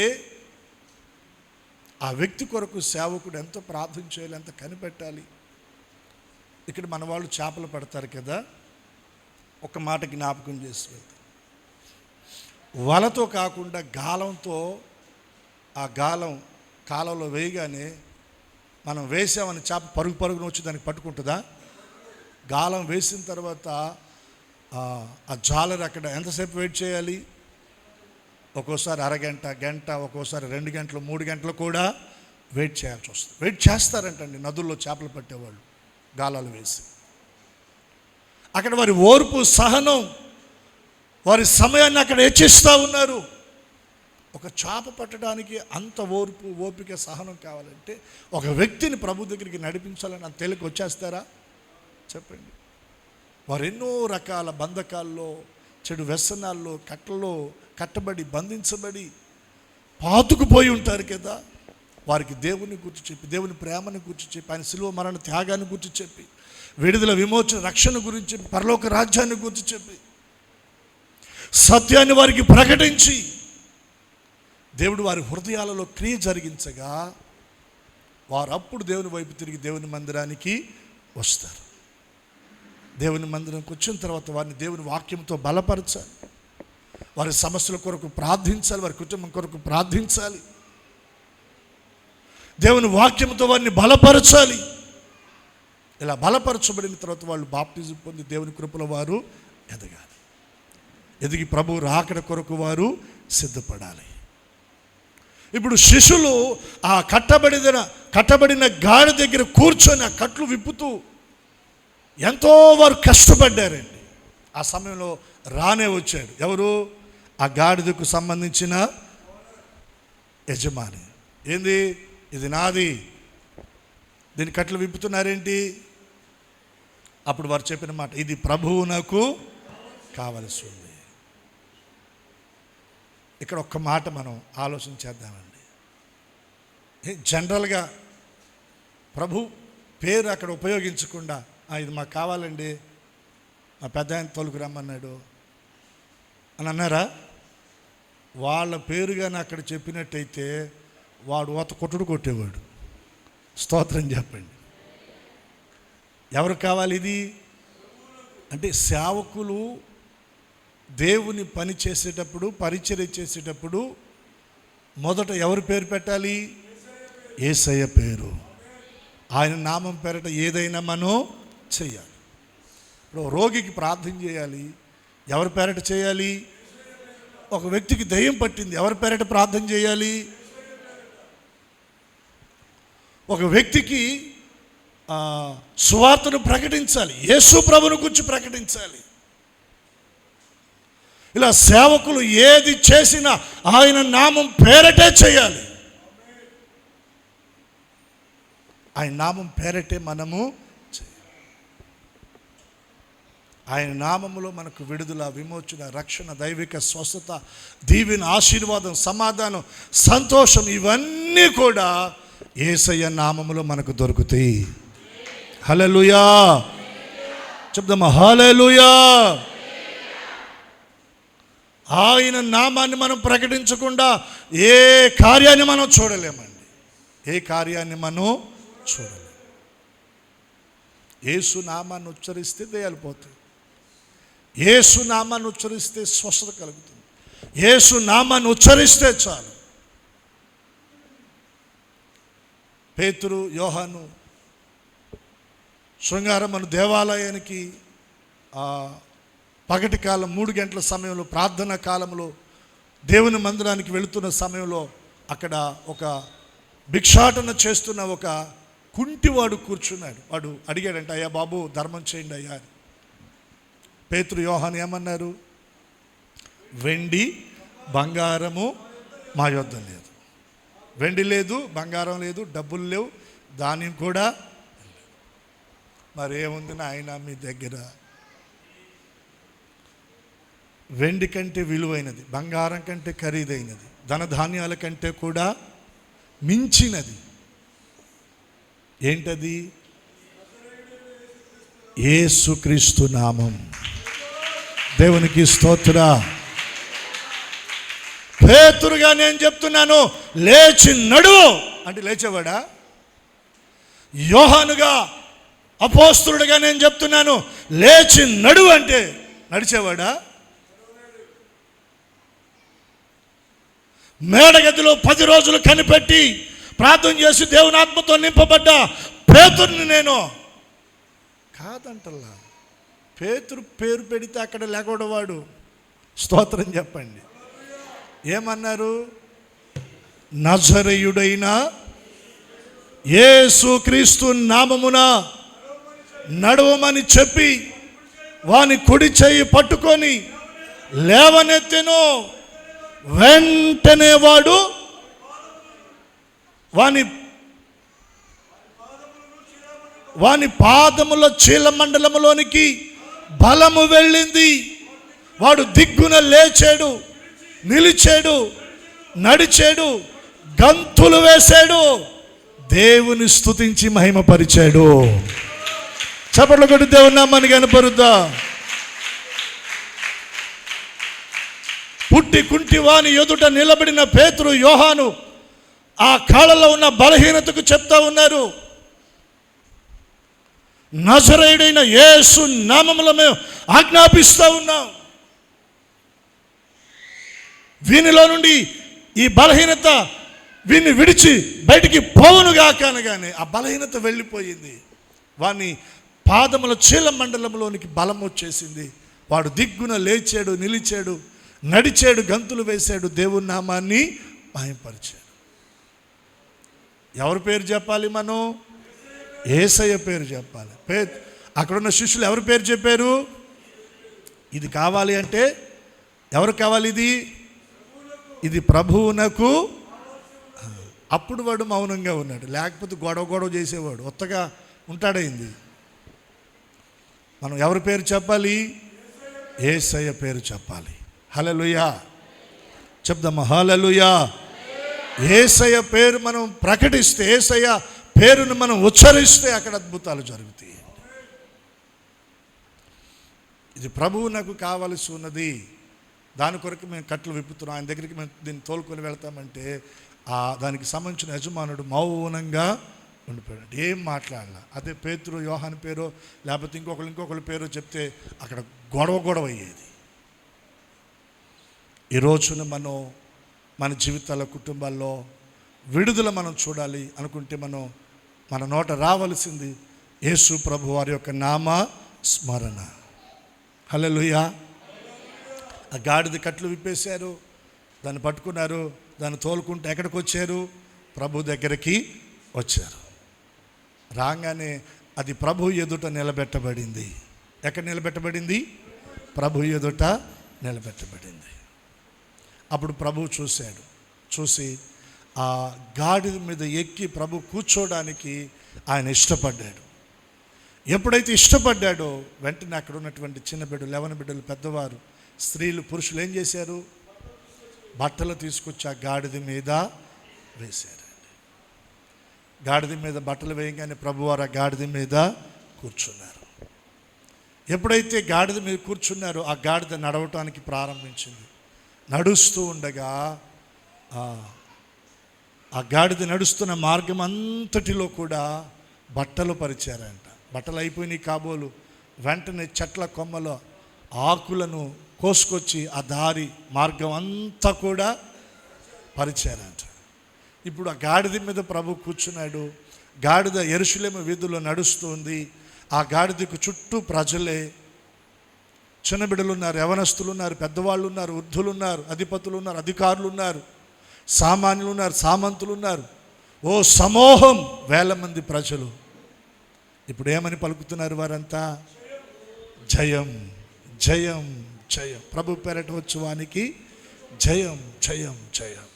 ఆ వ్యక్తి కొరకు సేవకుడు ఎంతో ప్రార్థన చేయాలి, ఎంత కనిపెట్టాలి. ఇక్కడ మన వాళ్ళు చేపలు పడతారు కదా, ఒక మాట జ్ఞాపకం చేసి వెళ్తారు. వలతో కాకుండా గాలంతో, ఆ గాలం కాలంలో వేయగానే మనం వేసామని చేప పరుగు పరుగున వచ్చి దానికి పట్టుకుంటుందా? గాలం వేసిన తర్వాత ఆ జాలర్ అక్కడ ఎంతసేపు వెయిట్ చేయాలి? ఒక్కోసారి అరగంట, గంట, ఒక్కోసారి 2 గంటలు, 3 గంటలు కూడా వెయిట్ చేయాల్సి వస్తుంది. వెయిట్ చేస్తారంటండి నదుల్లో చేపలు పట్టేవాళ్ళు గాలాలు వేసి. అక్కడ వారి ఓర్పు, సహనం, వారి సమయాన్ని అక్కడ హెచ్చిస్తూ ఉన్నారు. ఒక చేప పట్టడానికి అంత ఓర్పు, ఓపిక, సహనం కావాలంటే ఒక వ్యక్తిని ప్రభు దగ్గరికి నడిపించాలని అంత తేలిక వచ్చేస్తారా? చెప్పండి. వారు ఎన్నో రకాల బంధకాల్లో, చెడు వ్యసనాల్లో, కట్టల్లో కట్టబడి, బంధించబడి, పాతుకుపోయి ఉంటారు కదా. వారికి దేవుని గురించి చెప్పి, దేవుని ప్రేమను గురించి చెప్పి, ఆయన శిలువ మరణ త్యాగాన్ని గురించి చెప్పి, విడుదల, విమోచన, రక్షణ గురించి చెప్పి, పరలోక రాజ్యాన్ని గురించి చెప్పి, సత్యాన్ని వారికి ప్రకటించి, దేవుడు వారి హృదయాలలో క్రియ జరిగించగా వారు అప్పుడు దేవుని వైపు తిరిగి దేవుని మందిరానికి వస్తారు. దేవుని మందిరానికి వచ్చిన తర్వాత వారిని దేవుని వాక్యంతో బలపరచాలి, వారి సమస్యల కొరకు ప్రార్థించాలి, వారి కుటుంబం కొరకు ప్రార్థించాలి, దేవుని వాక్యంతో వారిని బలపరచాలి. ఇలా బలపరచబడిన తర్వాత వాళ్ళు బాప్టిజం పొంది దేవుని కృపలో వారు ఎదగాలి. ఎదిగి ప్రభు రాకడ కొరకు వారు సిద్ధపడాలి. ఇప్పుడు శిష్యులు ఆ కట్టబడిన గాడి దగ్గర కూర్చొని ఆ కట్లు విప్పుతూ ఎంతో వారు కష్టపడ్డారండి. ఆ సమయంలో రానే వచ్చాడు ఎవరు? ఆ గాడిదకు సంబంధించిన యజమాని. ఏంది? ఇది నాది, దీని కట్లు విప్పుతున్నారేంటి? అప్పుడు వారు చెప్పిన మాట, ఇది ప్రభువునకు కావలసి ఉంది. ఇక్కడ ఒక్క మాట మనం ఆలోచన చేద్దామండి. జనరల్గా ప్రభు పేరు అక్కడ ఉపయోగించకుండా, ఇది మాకు కావాలండి, మా పెద్ద ఆయన తోలుకు రమ్మన్నాడు అని అన్నారా? వాళ్ళ పేరు కానీ అక్కడ చెప్పినట్టయితే వాడు కొట్టుడు కొట్టేవాడు. స్తోత్రం చెప్పండి. ఎవరు కావాలి ఇది? అంటే సేవకులు దేవుని పని చేసేటప్పుడు, పరిచర్య చేసేటప్పుడు మొదట ఎవరి పేరు పెట్టాలి? యేసయ్య పేరు. ఆయన నామం పేరట ఏదైనా మనం చేయాలి. ఇప్పుడు రోగికి ప్రార్థన చేయాలి, ఎవరి పేరట చేయాలి? ఒక వ్యక్తికి దయ్యం పట్టింది, ఎవరి పేరట ప్రార్థన చేయాలి? ఒక వ్యక్తికి సువార్తను ప్రకటించాలి, యేసు ప్రభువును గురించి ప్రకటించాలి. ఇలా సేవకులు ఏది చేసినా ఆయన నామం పేరటే చేయాలి. ఆయన నామం పేరటే మనము చేయాలి. ఆయన నామములో మనకు విడుదల, విమోచన, రక్షణ, దైవిక స్వస్థత, దీవెన, ఆశీర్వాదం, సమాధానం, సంతోషం ఇవన్నీ కూడా యేసయ్య నామములో మనకు దొరుకుతాయి. హల్లెలూయా చెప్దామా? హల్లెలూయా. ఆయన నామాన్ని మనం ప్రకటించకుండా ఏ కార్యాన్ని మనం చూడలేమండి. ఏ కార్యాన్ని మనం చూడలేము. యేసు నామాన్ని ఉచ్చరిస్తే దయ్యాలు పోతాయి, యేసు నామాన్ని ఉచ్చరిస్తే స్వస్థత కలుగుతుంది, యేసు నామాన్ని ఉచ్చరిస్తే చాలు. పేతురు, యోహాను శృంగారమును దేవాలయానికి పగటి కాలం 3 గంటల సమయంలో, ప్రార్థనా కాలంలో దేవుని మందిరానికి వెళుతున్న సమయంలో అక్కడ ఒక భిక్షాటన చేస్తున్న ఒక కుంటివాడు కూర్చున్నాడు. వాడు అడిగాడంట, అయ్యా బాబు ధర్మం చేయండి అయ్యా అని. పేతురు, యోహాను ఏమన్నారు? వెండి బంగారము మా యొద్ద లేదు. వెండి లేదు, బంగారం లేదు, డబ్బులు లేవు, ధాన్యం కూడా. మరేముంది నాయన మీ దగ్గర? వెండి కంటే విలువైనది, బంగారం కంటే ఖరీదైనది, ధనధాన్యాల కంటే కూడా మించినది ఏంటది? యేసుక్రీస్తు నామం. దేవునికి స్తోత్ర. పేతురుగా నేను చెప్తున్నాను, లేచి నడువు అంటే లేచేవాడా? యోహానుగా అపోస్తలుడిగా నేను చెప్తున్నాను, లేచి నడు అంటే నడిచేవాడా? మేడగదిలో 10 రోజులు కనిపెట్టి ప్రార్థన చేసి దేవుని ఆత్మతో నింపబడ్డ పేతురుని నేను కాదంటల్లా. పేతురు పేరు పెడితే అక్కడ లేకూడవాడు. స్తోత్రం చెప్పండి. ఏమన్నారు? నజరేయుడైన యేసుక్రీస్తు నామమున నడవమని చెప్పి వాని కుడి చెయ్యి పట్టుకొని లేవనెత్తెను. వెంటనే వాడు వాని పాదముల చీలమండలములోనికి బలము వెళ్ళింది. వాడు దిగ్గున లేచాడు, నిలిచాడు, నడిచాడు, గంతులు వేశాడు, దేవుని స్తుతించి మహిమపరిచాడు. చప్పట్లు కొట్టి దేవుని నామాన్ని కనపరుద్దా. పుట్టి కుంటి వాని ఎదుట నిలబడిన పేతురు, యోహాను ఆ కాళ్ళలో ఉన్న బలహీనతకు చెప్తా ఉన్నారు, నజరేయుడైన యేసు నామములో మేము ఆజ్ఞాపిస్తూ ఉన్నాం, వీనిలో నుండి ఈ బలహీనత వీన్ని విడిచి బయటికి పోవునుగా అనగానే ఆ బలహీనత వెళ్ళిపోయింది. వాని పాదముల చీల మండలంలోనికి బలం వచ్చేసింది. వాడు దిగ్గున లేచాడు, నిలిచాడు, నడిచాడు, గంతులు వేశాడు, దేవుని నామాన్ని మహిమపరిచాడు. ఎవరి పేరు చెప్పాలి? మనం యేసయ్య పేరు చెప్పాలి. అక్కడున్న శిష్యులు ఎవరి పేరు చెప్పారు? ఇది కావాలి అంటే ఎవరు కావాలి? ఇది ప్రభువునకు. అప్పుడు వాడు మౌనంగా ఉన్నాడు, లేకపోతే గొడవ చేసేవాడు, ఒత్తగా ఉంటాడైంది. మనం ఎవరి పేరు చెప్పాలి? యేసయ్య పేరు చెప్పాలి. హల్లెలూయా చెప్దామా? హల్లెలూయా. యేసయ్య పేరు మనం ప్రకటిస్తే, యేసయ్య పేరును మనం ఉచ్చరిస్తే అక్కడ అద్భుతాలు జరుగుతాయి. ఇది ప్రభువు నాకు కావలసి ఉన్నది, దాని కొరకు మేము కట్లు విప్పుతున్నాం, ఆయన దగ్గరికి మేము దీన్ని తోలుకొని వెళ్తామంటే దానికి సంబంధించిన యజమానుడు మౌనంగా ఉండిపోయాడు, ఏం మాట్లాడాల. అదే పేతురు, యోహాను పేరు లేకపోతే ఇంకొకరి పేరు చెప్తే అక్కడ గొడవ అయ్యేది. ఈ రోజున మనం మన జీవితాల, కుటుంబాల్లో విడుదల మనం చూడాలి అనుకుంటే మన నోట రావలసింది యేసు ప్రభు వారి యొక్క నామ స్మరణ. హల్లెలూయా. ఆ గాడిద కట్లు విప్పేశారు, దాన్ని పట్టుకున్నారు, దాన్ని తోలుకుంటూ ఎక్కడికి వచ్చారు? ప్రభు దగ్గరికి వచ్చారు. రాగానే అది ప్రభు ఎదుట నిలబెట్టబడింది. ఎక్కడ నిలబెట్టబడింది? ప్రభు ఎదుట నిలబెట్టబడింది. అప్పుడు ప్రభు చూశాడు, చూసి ఆ గాడిద మీద ఎక్కి ప్రభు కూర్చోడానికి ఆయన ఇష్టపడ్డాడు. ఎప్పుడైతే ఇష్టపడ్డాడో వెంటనే అక్కడ ఉన్నటువంటి చిన్న బిడ్డలు, 11 బిడ్డలు, పెద్దవారు, స్త్రీలు, పురుషులు ఏం చేశారు? బట్టలు తీసుకొచ్చి ఆ గాడిద మీద వేశారు. గాడిద మీద బట్టలు వేయగానే ప్రభువారు ఆ గాడిద మీద కూర్చున్నారు. ఎప్పుడైతే గాడిద మీద కూర్చున్నారో ఆ గాడిద నడవటానికి ప్రారంభించింది. నడుస్తూ ఉండగా ఆ గాడిద నడుస్తున్న మార్గం అంతటిలో కూడా బట్టలు పరిచారంట. బట్టలు అయిపోయినాయి కాబోలు. వెంటనే చెట్ల కొమ్మలో ఆకులను కోసుకొచ్చి ఆ దారి మార్గం అంతా కూడా పరిచారంట. ఇప్పుడు ఆ గాడిద మీద ప్రభు కూర్చున్నాడు. గాడిద యెరూషలేము వీధుల్లో నడుస్తుంది. ఆ గాడిదకు చుట్టూ ప్రజలే, చిన్న బిడ్డలు ఉన్నారు, యవనస్తులు ఉన్నారు, పెద్దవాళ్ళు ఉన్నారు, వృద్ధులు ఉన్నారు, అధిపతులు ఉన్నారు, అధికారులు ఉన్నారు, సామాన్యులు ఉన్నారు, సామంతులు ఉన్నారు. ఓ సమూహం, వేల మంది ప్రజలు. ఇప్పుడు ఏమని పలుకుతున్నారు వారంతా? జయం, జయం, జయం. ప్రభు పేరట వచ్చు వానికి జయం, జయం, జయం.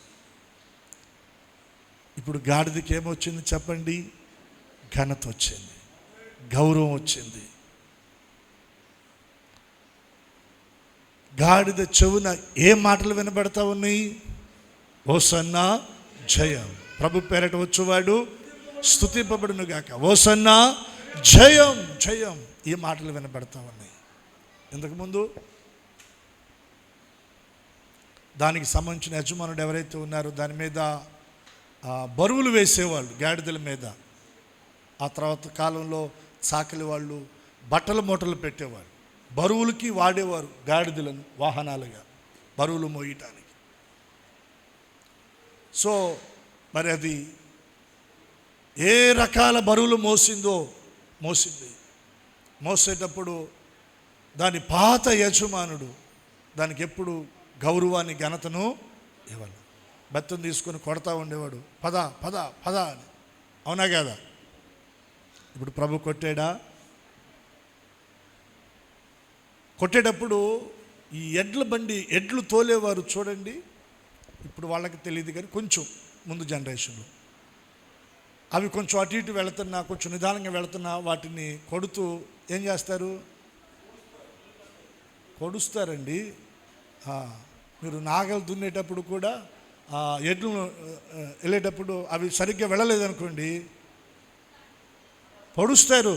ఇప్పుడు గాడిదకి ఏమొచ్చింది చెప్పండి? ఘనత వచ్చింది, గౌరవం వచ్చింది. గాడిద చెవున ఏ మాటలు వినబడతా ఉన్నాయి? ఓసన్నా జయం, ప్రభు పేరట వచ్చువాడు స్తుతింపబడును గాక, ఓసన్నా జయం, జయం. ఈ మాటలు వినబడతా ఉన్నాయి. ఇంతకుముందు దానికి సంబంధించిన యజమానుడు ఎవరైతే ఉన్నారో దాని మీద బరువులు వేసేవాళ్ళు గాడిదల మీద. ఆ తర్వాత కాలంలో సాకలి వాళ్ళు బట్టల మూటలు పెట్టేవాళ్ళు. బరువులకి వాడేవారు గాడిదలను వాహనాలుగా, బరువులు మోయటానికి. సో మరి అది ఏ రకాల బరువులు మోసింది. మోసేటప్పుడు దాని పాత యజమానుడు దానికి ఎప్పుడు గౌరవాన్ని, ఘనతను ఇవ్వాలి. బెత్తం తీసుకొని కొడతా ఉండేవాడు, పద పద పద అని. అవునా కదా? ఇప్పుడు ప్రభు కొట్టేటప్పుడు ఈ ఎడ్లు తోలేవారు చూడండి. ఇప్పుడు వాళ్ళకి తెలియదు కానీ కొంచెం ముందు జనరేషన్లో అవి కొంచెం అటు ఇటు వెళుతున్నా, కొంచెం నిదానంగా వెళుతున్నా వాటిని కొడుతూ ఏం చేస్తారు? కొడుస్తారండి. మీరు నాగలు దున్నేటప్పుడు కూడా ఎడ్లు వెళ్ళేటప్పుడు అవి సరిగ్గా వెళ్ళలేదనుకోండి, పొడుస్తారు.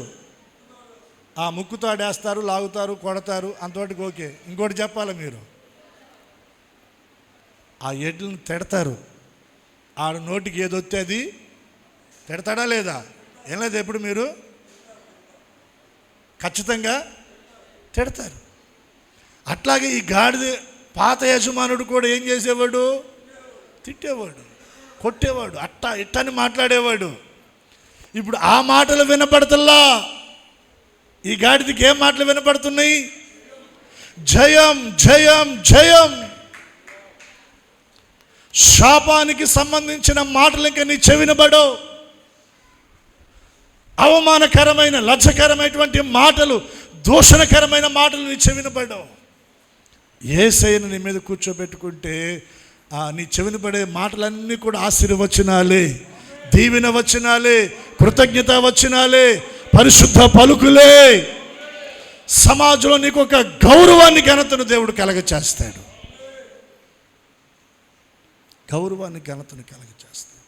ముక్కుతాడేస్తారు, లాగుతారు, కొడతారు, అంతవరకు ఓకే. ఇంకోటి చెప్పాలి, మీరు ఆ ఎడ్లను తిడతారు. ఆడ నోటికి ఏదొస్తే అది తిడతాడా లేదా? ఏం లేదు, ఎప్పుడు మీరు ఖచ్చితంగా తిడతారు. అట్లాగే ఈ గాడిద పాత యజమానుడు కూడా ఏం చేసేవాడు? తిట్టేవాడు, కొట్టేవాడు, ఇట్టని మాట్లాడేవాడు. ఇప్పుడు ఆ మాటలు వినపడతల్లా. ఈ గాడిదకి ఏం మాటలు వినపడుతున్నాయి? జయం జయం జయం. శాపానికి సంబంధించిన మాటలు ఇంకా నీ చెవినబడవు. అవమానకరమైన, లజ్జకరమైనటువంటి మాటలు, దూషణకరమైన మాటలు నీ చెవినబడవు. యేసయ్యను నీ మీద కూర్చోబెట్టుకుంటే నీ చెవిన పడే మాటలన్నీ కూడా ఆశీర్వచనాలే, దీవెన వచనాలే, కృతజ్ఞత వచనాలే, పరిశుద్ధ పలుకులే. సమాజంలో నీకు ఒక గౌరవాన్ని, ఘనతను దేవుడు కలగచేస్తాడు. గౌరవాన్ని, ఘనతను కలగచేస్తాడు.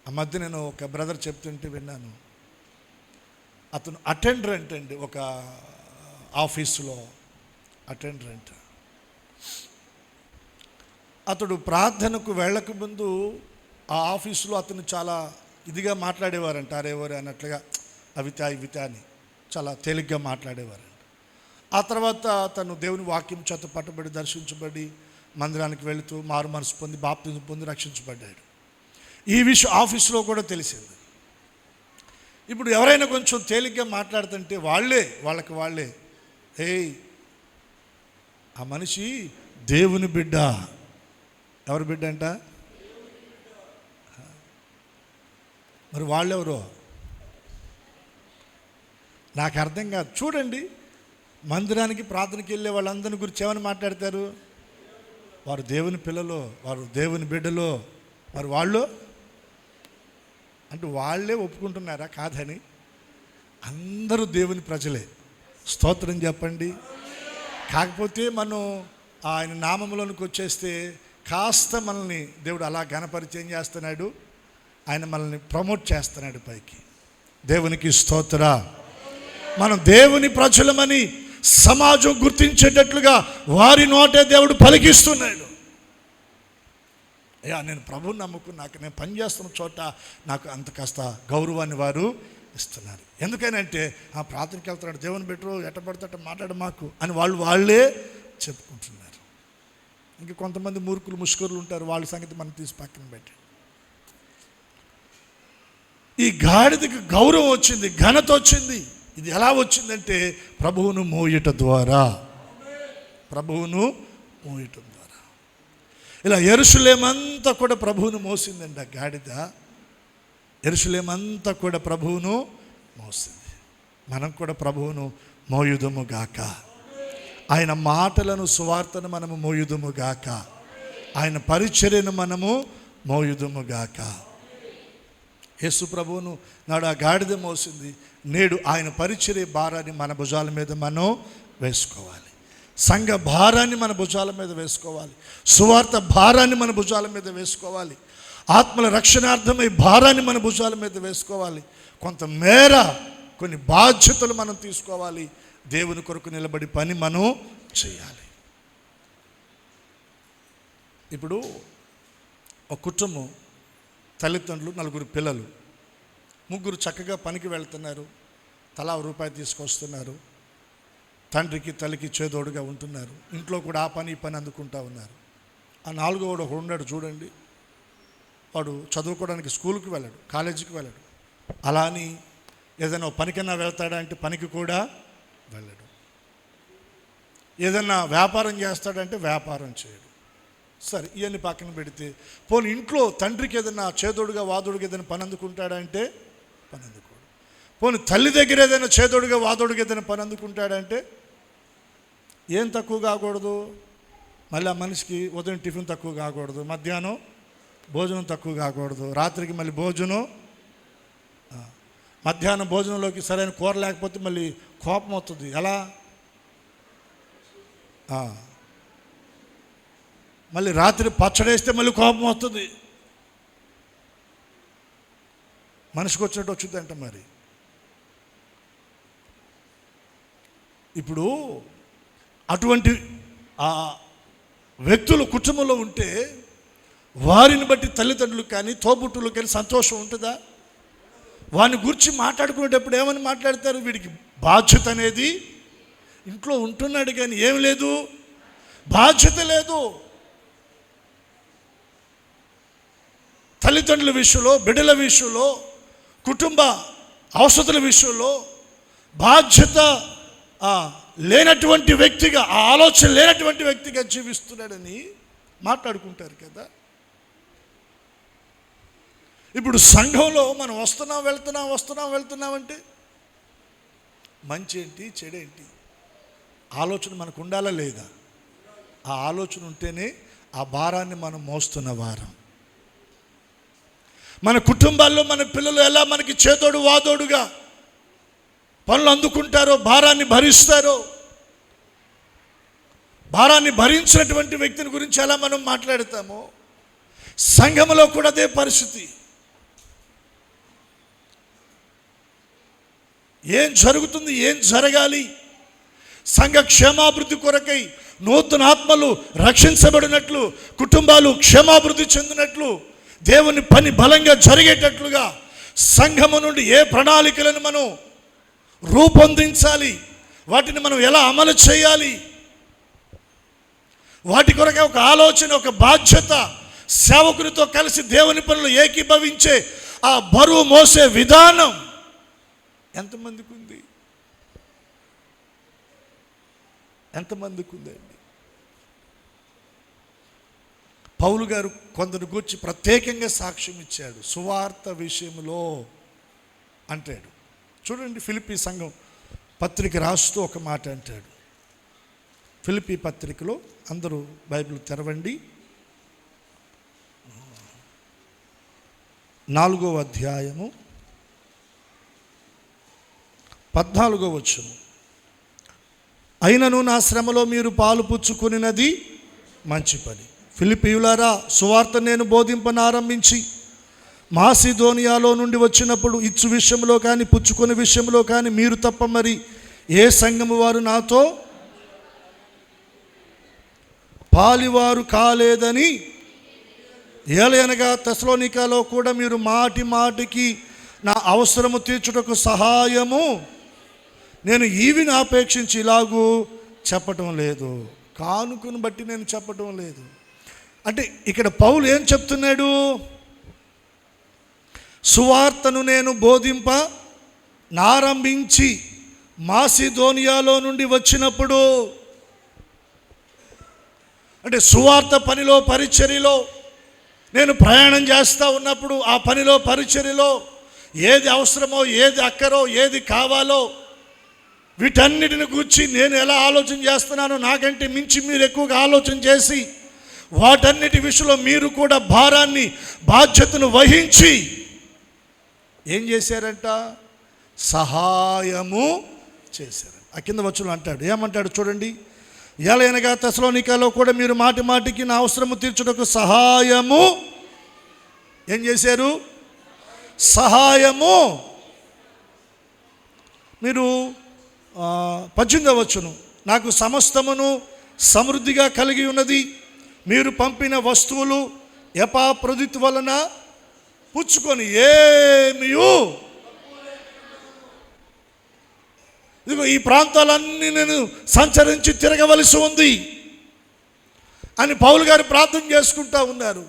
ఆ మధ్య నేను ఒక బ్రదర్ చెప్తుంటే విన్నాను. అతను అటెండరెంట్ అండి, ఒక ఆఫీసులో అటెండరెంట్. అతడు ప్రార్థనకు వెళ్ళక ముందు ఆ ఆఫీసులో అతను చాలా ఇదిగా మాట్లాడేవారంట. అరేవరే అన్నట్లుగా, అవితా ఇవితా అని చాలా తేలిగ్గా మాట్లాడేవారంట. ఆ తర్వాత తను దేవుని వాక్యం చేత పట్టబడి, దర్శించబడి, మందిరానికి వెళుతూ మారు మనసు పొంది, బాప్తిజం పొంది రక్షించబడ్డాడు. ఈ విషయం ఆఫీసులో కూడా తెలిసింది. ఇప్పుడు ఎవరైనా కొంచెం తేలిగ్గా మాట్లాడుతుంటే వాళ్ళకి ఏయ్, ఆ మనిషి దేవుని బిడ్డ. ఎవరి బిడ్డ అంట? మరి వాళ్ళెవరో నాకు అర్థం కాదు. చూడండి, మందిరానికి ప్రార్థనకి వెళ్ళే వాళ్ళందరిని గురించి ఏమని మాట్లాడతారు? వారు దేవుని పిల్లలు, వారు దేవుని బిడ్డలు. మరి వాళ్ళు అంటే వాళ్ళే ఒప్పుకుంటున్నారా? కాదని. అందరూ దేవుని ప్రజలే. స్తోత్రం చెప్పండి. కాకపోతే మనం ఆయన నామంలోనికి వచ్చేస్తే కాస్త మనల్ని దేవుడు అలా ఘనపరిచయం చేస్తున్నాడు. ఆయన మనల్ని ప్రమోట్ చేస్తున్నాడు పైకి. దేవునికి స్తోత్ర. మనం దేవుని ప్రజలమని సమాజం గుర్తించేటట్లుగా వారి నోటే దేవుడు పలికిస్తున్నాడు. అయ్యా, నేను ప్రభువుని నమ్ముకున్నాక నేను పనిచేస్తున్న చోట నాకు అంత కాస్త గౌరవాన్ని వారు ఇస్తున్నారు. ఎందుకనంటే ప్రార్థనకి వెళ్తున్నాడు, దేవుని బెటరు, ఎట్టబడితే మాట్లాడ మాకు అని వాళ్ళే చెప్పుకుంటున్నారు. ఇంక కొంతమంది మూర్ఖులు, ముష్కరులు ఉంటారు, వాళ్ళ సంగతి మనం తీసి పక్కన పెట్టి. ఈ గాడిదకి గౌరవం వచ్చింది, ఘనత వచ్చింది. ఇది ఎలా వచ్చిందంటే ప్రభువును మోయటం ద్వారా. ఇలా యెరూషలేమంతా కూడా ప్రభువును మోసిందండి. ఆ గాడిద యెరూషలేమంతా కూడా ప్రభువును మోసింది. మనం కూడా ప్రభువును మోయుదుము గాక. ఆయన మాటలను, సువార్తను మనము మోయుదుము గాక. ఆయన పరిచర్యను మనము మోయుదుము గాక. యేసు ప్రభువును నాడు ఆ గాడిద మోసింది. నేడు ఆయన పరిచర్య భారాన్ని మన భుజాల మీద మనం వేసుకోవాలి. సంఘ భారాన్ని మన భుజాల మీద వేసుకోవాలి. సువార్త భారాన్ని మన భుజాల మీద వేసుకోవాలి. ఆత్మల రక్షణార్థమై భారాన్ని మన భుజాల మీద వేసుకోవాలి. కొంతమేర కొన్ని బాధ్యతలు మనం తీసుకోవాలి. దేవుని కొరకు నిలబడి పని మనం చేయాలి. ఇప్పుడు ఒక కుటుంబం, తల్లిదండ్రులు, 4 పిల్లలు. 3 చక్కగా పనికి వెళ్తున్నారు, తలా రూపాయి తీసుకొస్తున్నారు, తండ్రికి తల్లికి చేదోడుగా ఉంటున్నారు. ఇంట్లో కూడా ఆ పని ఈ పని అందుకుంటూ ఉన్నారు. ఆ 4వ ఒకడు ఉన్నాడు చూడండి, వాడు చదువుకోవడానికి స్కూల్కి వెళ్ళాడు, కాలేజీకి వెళ్ళాడు. అలా అని ఏదైనా పనికన్నా వెళ్తాడా అంటే పనికి కూడా వెళ్ళడు. ఏదన్నా వ్యాపారం చేస్తాడంటే వ్యాపారం చేయడు. సరే, ఇవన్నీ పక్కన పెడితే పోనీ ఇంట్లో తండ్రికి ఏదైనా చేదోడుగా వాదోడుగా ఏదైనా పని అందుకుంటాడంటే పని అందుకోడు. పోనీ తల్లి దగ్గర ఏదైనా చేదోడుగా వాదోడుగా ఏదైనా పని అందుకుంటాడంటే ఏం తక్కువ కాకూడదు, మళ్ళీ ఆ మనిషికి ఉదయం టిఫిన్ తక్కువ కాకూడదు, మధ్యాహ్నం భోజనం తక్కువ కాకూడదు, రాత్రికి మళ్ళీ భోజనం, మధ్యాహ్నం భోజనంలోకి సరైన కూర లేకపోతే మళ్ళీ కోపం వస్తుంది. ఎలా? మళ్ళీ రాత్రి పచ్చడేస్తే మళ్ళీ కోపం వస్తుంది. మనిషికి వచ్చినట్టు వచ్చిందంట. మరి ఇప్పుడు అటువంటి వ్యక్తులు కుటుంబంలో ఉంటే వారిని బట్టి తల్లిదండ్రులకు కానీ తోబుట్టులకు కానీ సంతోషం ఉంటుందా? వారిని గురించి మాట్లాడుకునేటప్పుడు ఏమని మాట్లాడతారు? వీడికి బాధ్యత అనేది ఇంట్లో ఉంటున్నాడు కానీ ఏం లేదు, బాధ్యత లేదు. తల్లిదండ్రుల విషయంలో, బిడ్డల విషయంలో, కుటుంబ అవసరాల విషయంలో బాధ్యత లేనటువంటి వ్యక్తిగా, ఆ ఆలోచన లేనటువంటి వ్యక్తిగా జీవిస్తున్నాడని మాట్లాడుకుంటారు కదా. ఇప్పుడు సంఘంలో మనం వెళ్తున్నామంటే మంచి ఏంటి చెడేంటి ఆలోచన మనకు ఉండాలా లేదా? ఆ ఆలోచన ఉంటేనే ఆ భారాన్ని మనం మోస్తున్న వారం. మన కుటుంబాల్లో మన పిల్లలు ఎలా మనకి చేదోడు వాదోడుగా పనులు అందుకుంటారో, భారాన్ని భరిస్తారో, భారాన్ని భరించినటువంటి వ్యక్తిని గురించి ఎలా మనం మాట్లాడతామో, సంఘంలో కూడా అదే పరిస్థితి. ఏం జరుగుతుంది, ఏం జరగాలి, సంఘ క్షేమాభివృద్ధి కొరకై నూతన ఆత్మలు రక్షించబడినట్లు, కుటుంబాలు క్షేమాభివృద్ధి చెందినట్లు, దేవుని పని బలంగా జరిగేటట్లుగా సంఘము నుండి ఏ ప్రణాళికలను మనం రూపొందించాలి, వాటిని మనం ఎలా అమలు చేయాలి, వాటి కొరకే ఒక ఆలోచన, ఒక బాధ్యత, సేవకునితో కలిసి దేవుని పనులు ఏకీభవించే ఆ బరువు మోసే విధానం ఎంతమందికి ఉంది? ఎంతమందికి ఉందండి? పౌలు గారు కొందరు గూర్చి ప్రత్యేకంగా సాక్ష్యం ఇచ్చాడు. సువార్త విషయంలో అంటాడు చూడండి. ఫిలిప్పీ సంఘం పత్రిక రాస్తూ ఒక మాట అంటాడు. ఫిలిప్పీ పత్రికలో అందరూ బైబిల్ తెరవండి. 4వ అధ్యాయము 14వ వచనం. అయినను నా శ్రమలో మీరు పాలు పుచ్చుకునినది మంచి పని. ఫిలిప్పీయులారా, సువార్త నేను బోధింపనారంభించి మాసిదోనియాలో నుండి వచ్చినప్పుడు ఇచ్చు విషయంలో కానీ పుచ్చుకునే విషయంలో కానీ మీరు తప్ప మరి ఏ సంఘము వారు నాతో పాలివారు కాలేదని, ఏలయనగా తెస్సలోనికలో కూడా మీరు మాటి మాటికి నా అవసరము తీర్చుటకు సహాయము నేను ఈవిని ఆపేక్షించి ఇలాగూ చెప్పటం లేదు, కానుకను బట్టి నేను చెప్పటం లేదు. అంటే ఇక్కడ పౌలు ఏం చెప్తున్నాడు? సువార్తను నేను బోధింప నారంభించి మాసిదోనియాలో నుండి వచ్చినప్పుడు, అంటే సువార్త పనిలో పరిచర్యలో నేను ప్రయాణం చేస్తూ ఉన్నప్పుడు, ఆ పనిలో పరిచర్యలో ఏది అవసరమో, ఏది అక్కరో, ఏది కావాలో వీటన్నిటిని గురించి నేను ఎలా ఆలోచన చేస్తున్నానో నాకంటే మించి మీరు ఎక్కువగా ఆలోచన చేసి వాటన్నిటి విషయంలో మీరు కూడా భారాన్ని, బాధ్యతను వహించి ఏం చేశారంట? సహాయము చేశారు. ఆ కింద వచనం అంటాడు, ఏమంటాడు చూడండి. ఎలాగనగా తెస్సలోనికలో కూడా మీరు మాటి మాటికి నా అవసరము తీర్చుటకు సహాయము ఏం చేశారు? సహాయము. మీరు 18వ వచనం, నాకు సమస్తమును సమృద్ధిగా కలిగి ఉన్నది, మీరు పంపిన వస్తువులు ఎపాఫ్రోదితు వలన పుచ్చుకొని ఏమియు. ఇదిగో ఈ ప్రాంతాలన్నీ నేను సంచరించి తిరగవలసి ఉంది అని పౌలు గారు ప్రార్థన చేసుకుంటా ఉన్నారు.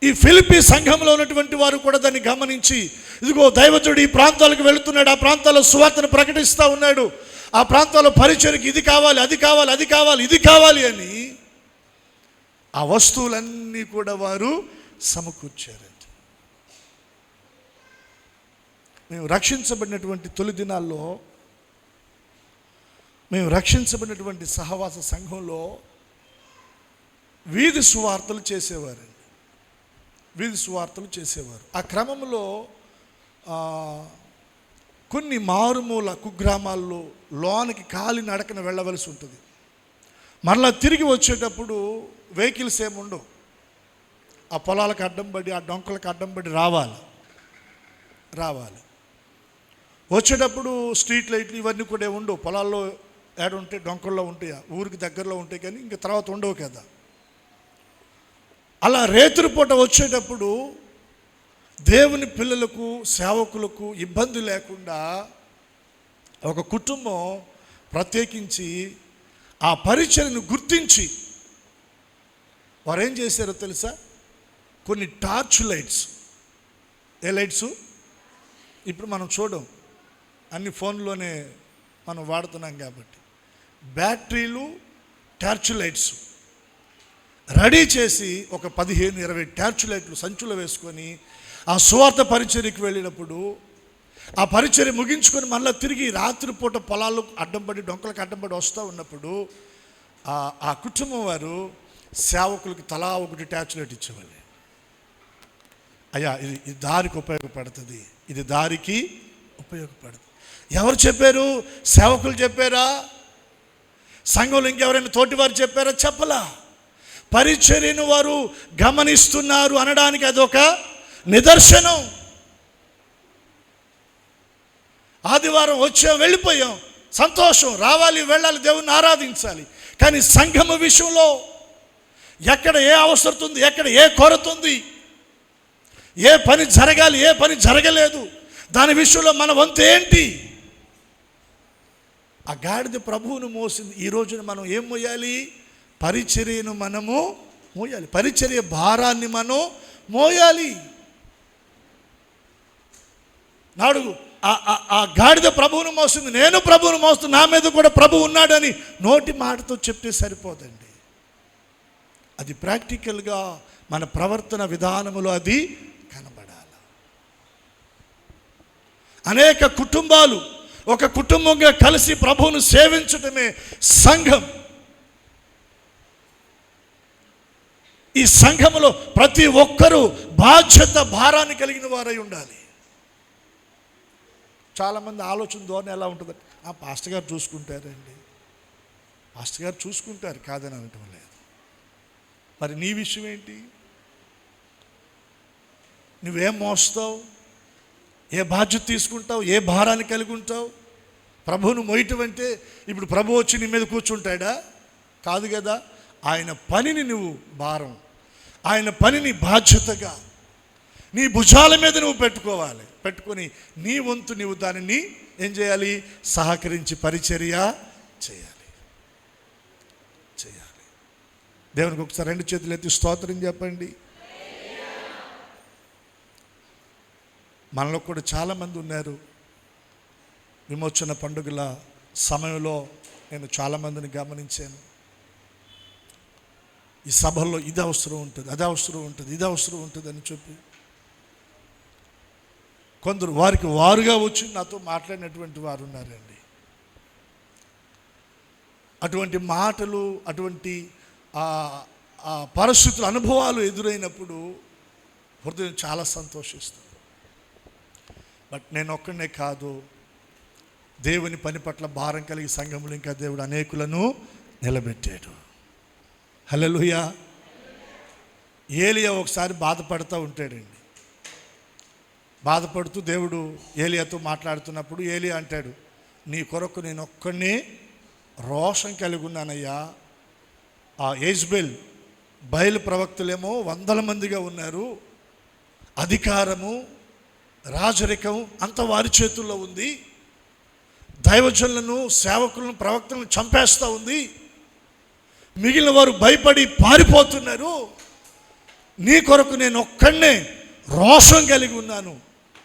ఈ ఫిలిప్పీ సంఘంలో ఉన్నటువంటి వారు కూడా దాన్ని గమనించి, ఇదిగో దైవజుడు ఈ ప్రాంతాలకు వెళుతున్నాడు, ఆ ప్రాంతాల్లో సువార్తను ప్రకటిస్తూ ఉన్నాడు, ఆ ప్రాంతాల్లో పరిచర్యకి ఇది కావాలి, అది కావాలి, అది కావాలి, ఇది కావాలి అని ఆ వస్తువులన్నీ కూడా వారు సమకూర్చారు. మేము రక్షించబడినటువంటి తొలి దినాల్లో, మేము రక్షించబడినటువంటి సహవాస సంఘంలో వీధి సువార్తలు చేసేవారండి. వీధి సువార్తలు చేసేవారు. ఆ క్రమంలో కొన్ని మారుమూల కుగ్రామాల్లో లోనికి కాలి నడకన వెళ్ళవలసి ఉంటుంది. మరలా తిరిగి వచ్చేటప్పుడు వెహికల్స్ ఏముండవు. ఆ పొలాలకు అడ్డం పడి, ఆ డొంకలకు అడ్డం పడి రావాలి. వచ్చేటప్పుడు స్ట్రీట్ లైట్లు ఇవన్నీ కూడా ఉండవు. పొలాల్లో ఏడ ఉంటాయి, డొంకల్లో ఉంటాయి, ఊరికి దగ్గరలో ఉంటాయి, కానీ ఇంకా తర్వాత ఉండవు కదా. అలా రేతురుపూట వచ్చేటప్పుడు దేవుని పిల్లలకు, సేవకులకు ఇబ్బంది లేకుండా ఒక కుటుంబం ప్రత్యేకించి ఆ పరిచర్యను గుర్తించి వారు ఏం చేశారో తెలుసా? కొన్ని టార్చ్ లైట్స్. ఏ లైట్స్? ఇప్పుడు మనం చూడం, అన్ని ఫోన్లోనే మనం వాడుతున్నాం కాబట్టి బ్యాటరీలు, టార్చ్ లైట్స్ రెడీ చేసి ఒక 15-20 టార్చ్ లైట్లు సంచులో వేసుకొని ఆ సువార్త పరిచర్యకి వెళ్ళినప్పుడు, ఆ పరిచర్య ముగించుకొని మళ్ళీ తిరిగి రాత్రిపూట పొలాలు అడ్డంపడి, డొంకలకు అడ్డంపడి వస్తూ ఉన్నప్పుడు ఆ కుటుంబం వారు సేవకులకి తలా ఒకటి టార్చ్ లైట్ ఇచ్చేవాళ్ళు. అయ్యా, ఇది దారికి ఉపయోగపడుతుంది, ఇది దారికి ఉపయోగపడుతుంది. ఎవరు చెప్పారు? సేవకులు చెప్పారా? సంఘంలో ఇంకెవరైనా తోటివారు చెప్పారా? చెప్పలా. పరిచర్యను వారు గమనిస్తున్నారు అనడానికి అదొక నిదర్శనం. ఆదివారం వచ్చాం, వెళ్ళిపోయాం, సంతోషం, రావాలి, వెళ్ళాలి, దేవుణ్ణి ఆరాధించాలి. కానీ సంఘము విషయంలో ఎక్కడ ఏ అవసరం ఉంది, ఎక్కడ ఏ కొరత ఉంది, ఏ పని జరగాలి, ఏ పని జరగలేదు, దాని విషయంలో మన వంతు ఏంటి? ఆ గాడిద ప్రభువును మోసింది. ఈ రోజున మనం ఏం మోయాలి? పరిచర్యను మనము మోయాలి. పరిచర్య భారాన్ని మనం మోయాలి. నాడు ఆ గాడిద ప్రభువును మోసింది, నేను ప్రభువును మోస్తున్నా, నా మీద కూడా ప్రభు ఉన్నాడని నోటి మాటతో చెప్తే సరిపోదండి. అది ప్రాక్టికల్గా మన ప్రవర్తన విధానములో అది కనబడాలి. అనేక కుటుంబాలు ఒక కుటుంబంగా కలిసి ప్రభువును సేవించటమే సంఘం. ఈ సంఘములో ప్రతి ఒక్కరూ బాధ్యత, భారాన్ని కలిగిన వారై ఉండాలి. చాలామంది ఆలోచన ధోరణి ఎలా ఉంటుందంటే, పాస్టర్ గారు చూసుకుంటారండి, పాస్టర్ గారు చూసుకుంటారు, కాదని అనటం లేదు. మరి నీ విషయం ఏంటి? నువ్వేం మోస్తావు? ఏ బాధ్యత తీసుకుంటావు? ఏ భారాన్ని కలిగి ఉంటావు? ప్రభువును మోయటం అంటే ఇప్పుడు ప్రభు వచ్చి నీ మీద కూర్చుంటాడా? కాదు కదా. ఆయన పనిని నువ్వు భారం, ఆయన పనిని బాధ్యతగా నీ భుజాల మీద నువ్వు పెట్టుకోవాలి. పెట్టుకొని నీ వంతు నీవు దానిని ఏం చేయాలి? సహకరించి పరిచర్య చేయాలి. దేవునికి ఒకసారి 2 చేతులు ఎత్తి స్తోత్రం చెప్పండి. మనలో కూడా చాలామంది ఉన్నారు. విమోచన పండుగల సమయంలో నేను చాలామందిని గమనించాను. ఈ సభల్లో ఇది అవసరం ఉంటుంది, అది అవసరం ఉంటుంది, ఇది అవసరం ఉంటుంది అని చెప్పి కొందరు వారికి వారుగా వచ్చి నాతో మాట్లాడినటువంటి వారు ఉన్నారండి. అటువంటి మాటలు, అటువంటి పరిస్థితులు, అనుభవాలు ఎదురైనప్పుడు హృదయం చాలా సంతోషిస్తుంది. బట్ నేను ఒక్కనే కాదు, దేవుని పని పట్ల భారం కలిగి సంఘములు ఇంకా దేవుడు అనేకులను నిలబెట్టాడు. హల్లెలూయా. ఏలియా ఒకసారి బాధపడుతూ ఉంటాడండి. బాధపడుతూ దేవుడు ఏలియాతో మాట్లాడుతున్నప్పుడు ఏలియా అంటాడు, నీ కొరకు నేను ఒక్కడినే రోషం కలిగి ఉన్నానయ్యా. ఆ యెజబెల్ బయలు ప్రవక్తలేమో వందల మందిగా ఉన్నారు. అధికారము, రాజరికం అంత వారి చేతుల్లో ఉంది. దైవజనులను, సేవకులను, ప్రవక్తలను చంపేస్తూ ఉంది. మిగిలిన వారు భయపడి పారిపోతున్నారు. నీ కొరకు నేను ఒక్కడనే రోషం కలిగి ఉన్నాను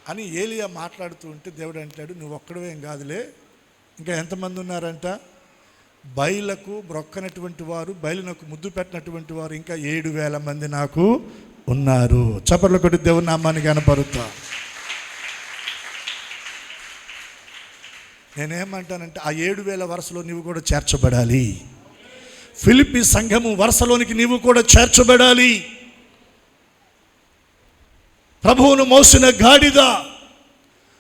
అని ఏలియా మాట్లాడుతూ ఉంటే దేవుడు అంటాడు, నువ్వు ఒక్కడవేం కాదులే, ఇంకా ఎంతమంది ఉన్నారంట? బయలకు బ్రొక్కనటువంటి వారు, బయలునకు ముద్దు పెట్టినటువంటి వారు ఇంకా 7,000 మంది నాకు ఉన్నారు. చప్పట్లు కొట్టి దేవుని నామాన్ని కనపరుతా. నేనేమంటానంటే ఆ 7,000 వరుసలో నీవు కూడా చేర్చబడాలి. ఫిలిప్పీ సంఘము వరుసలోనికి నీవు కూడా చేర్చబడాలి. ప్రభువును మోసిన గాడిద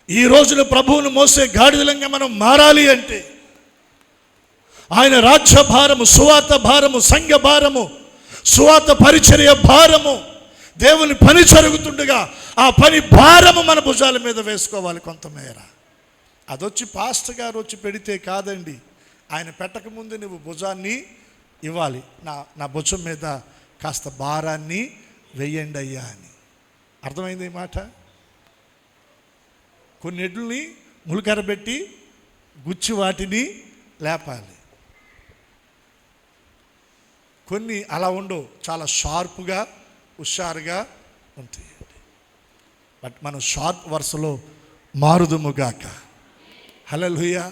ఈ రోజున ప్రభువును మోసే గాడిదలంగా మనం మారాలి అంటే ఆయన రాజ్య భారము, సువార్త భారము, సంఘ భారము, సువార్త పరిచర్య భారము, దేవుని పని జరుగుతుండగా ఆ పని భారము మన భుజాల మీద వేసుకోవాలి. కొంతమేర అదొచ్చి పాస్టర్ గారు వచ్చి పెడితే కాదండి, ఆయన పెట్టకముందు నువ్వు భుజాన్ని ఇవ్వాలి. నా భుజం మీద కాస్త భారాన్ని వెయ్యండి అయ్యా అని. అర్థమైంది ఈ మాట? కొన్ని ఎడ్లని ములుకరబెట్టి గుచ్చి వాటిని లేపాలి. కొన్ని అలా ఉండవు, చాలా షార్ప్గా, హుషారుగా ఉంటాయి. బట్ మనం షార్ప్ వరుసలో మారుదుముగాక. హల్లెలూయా.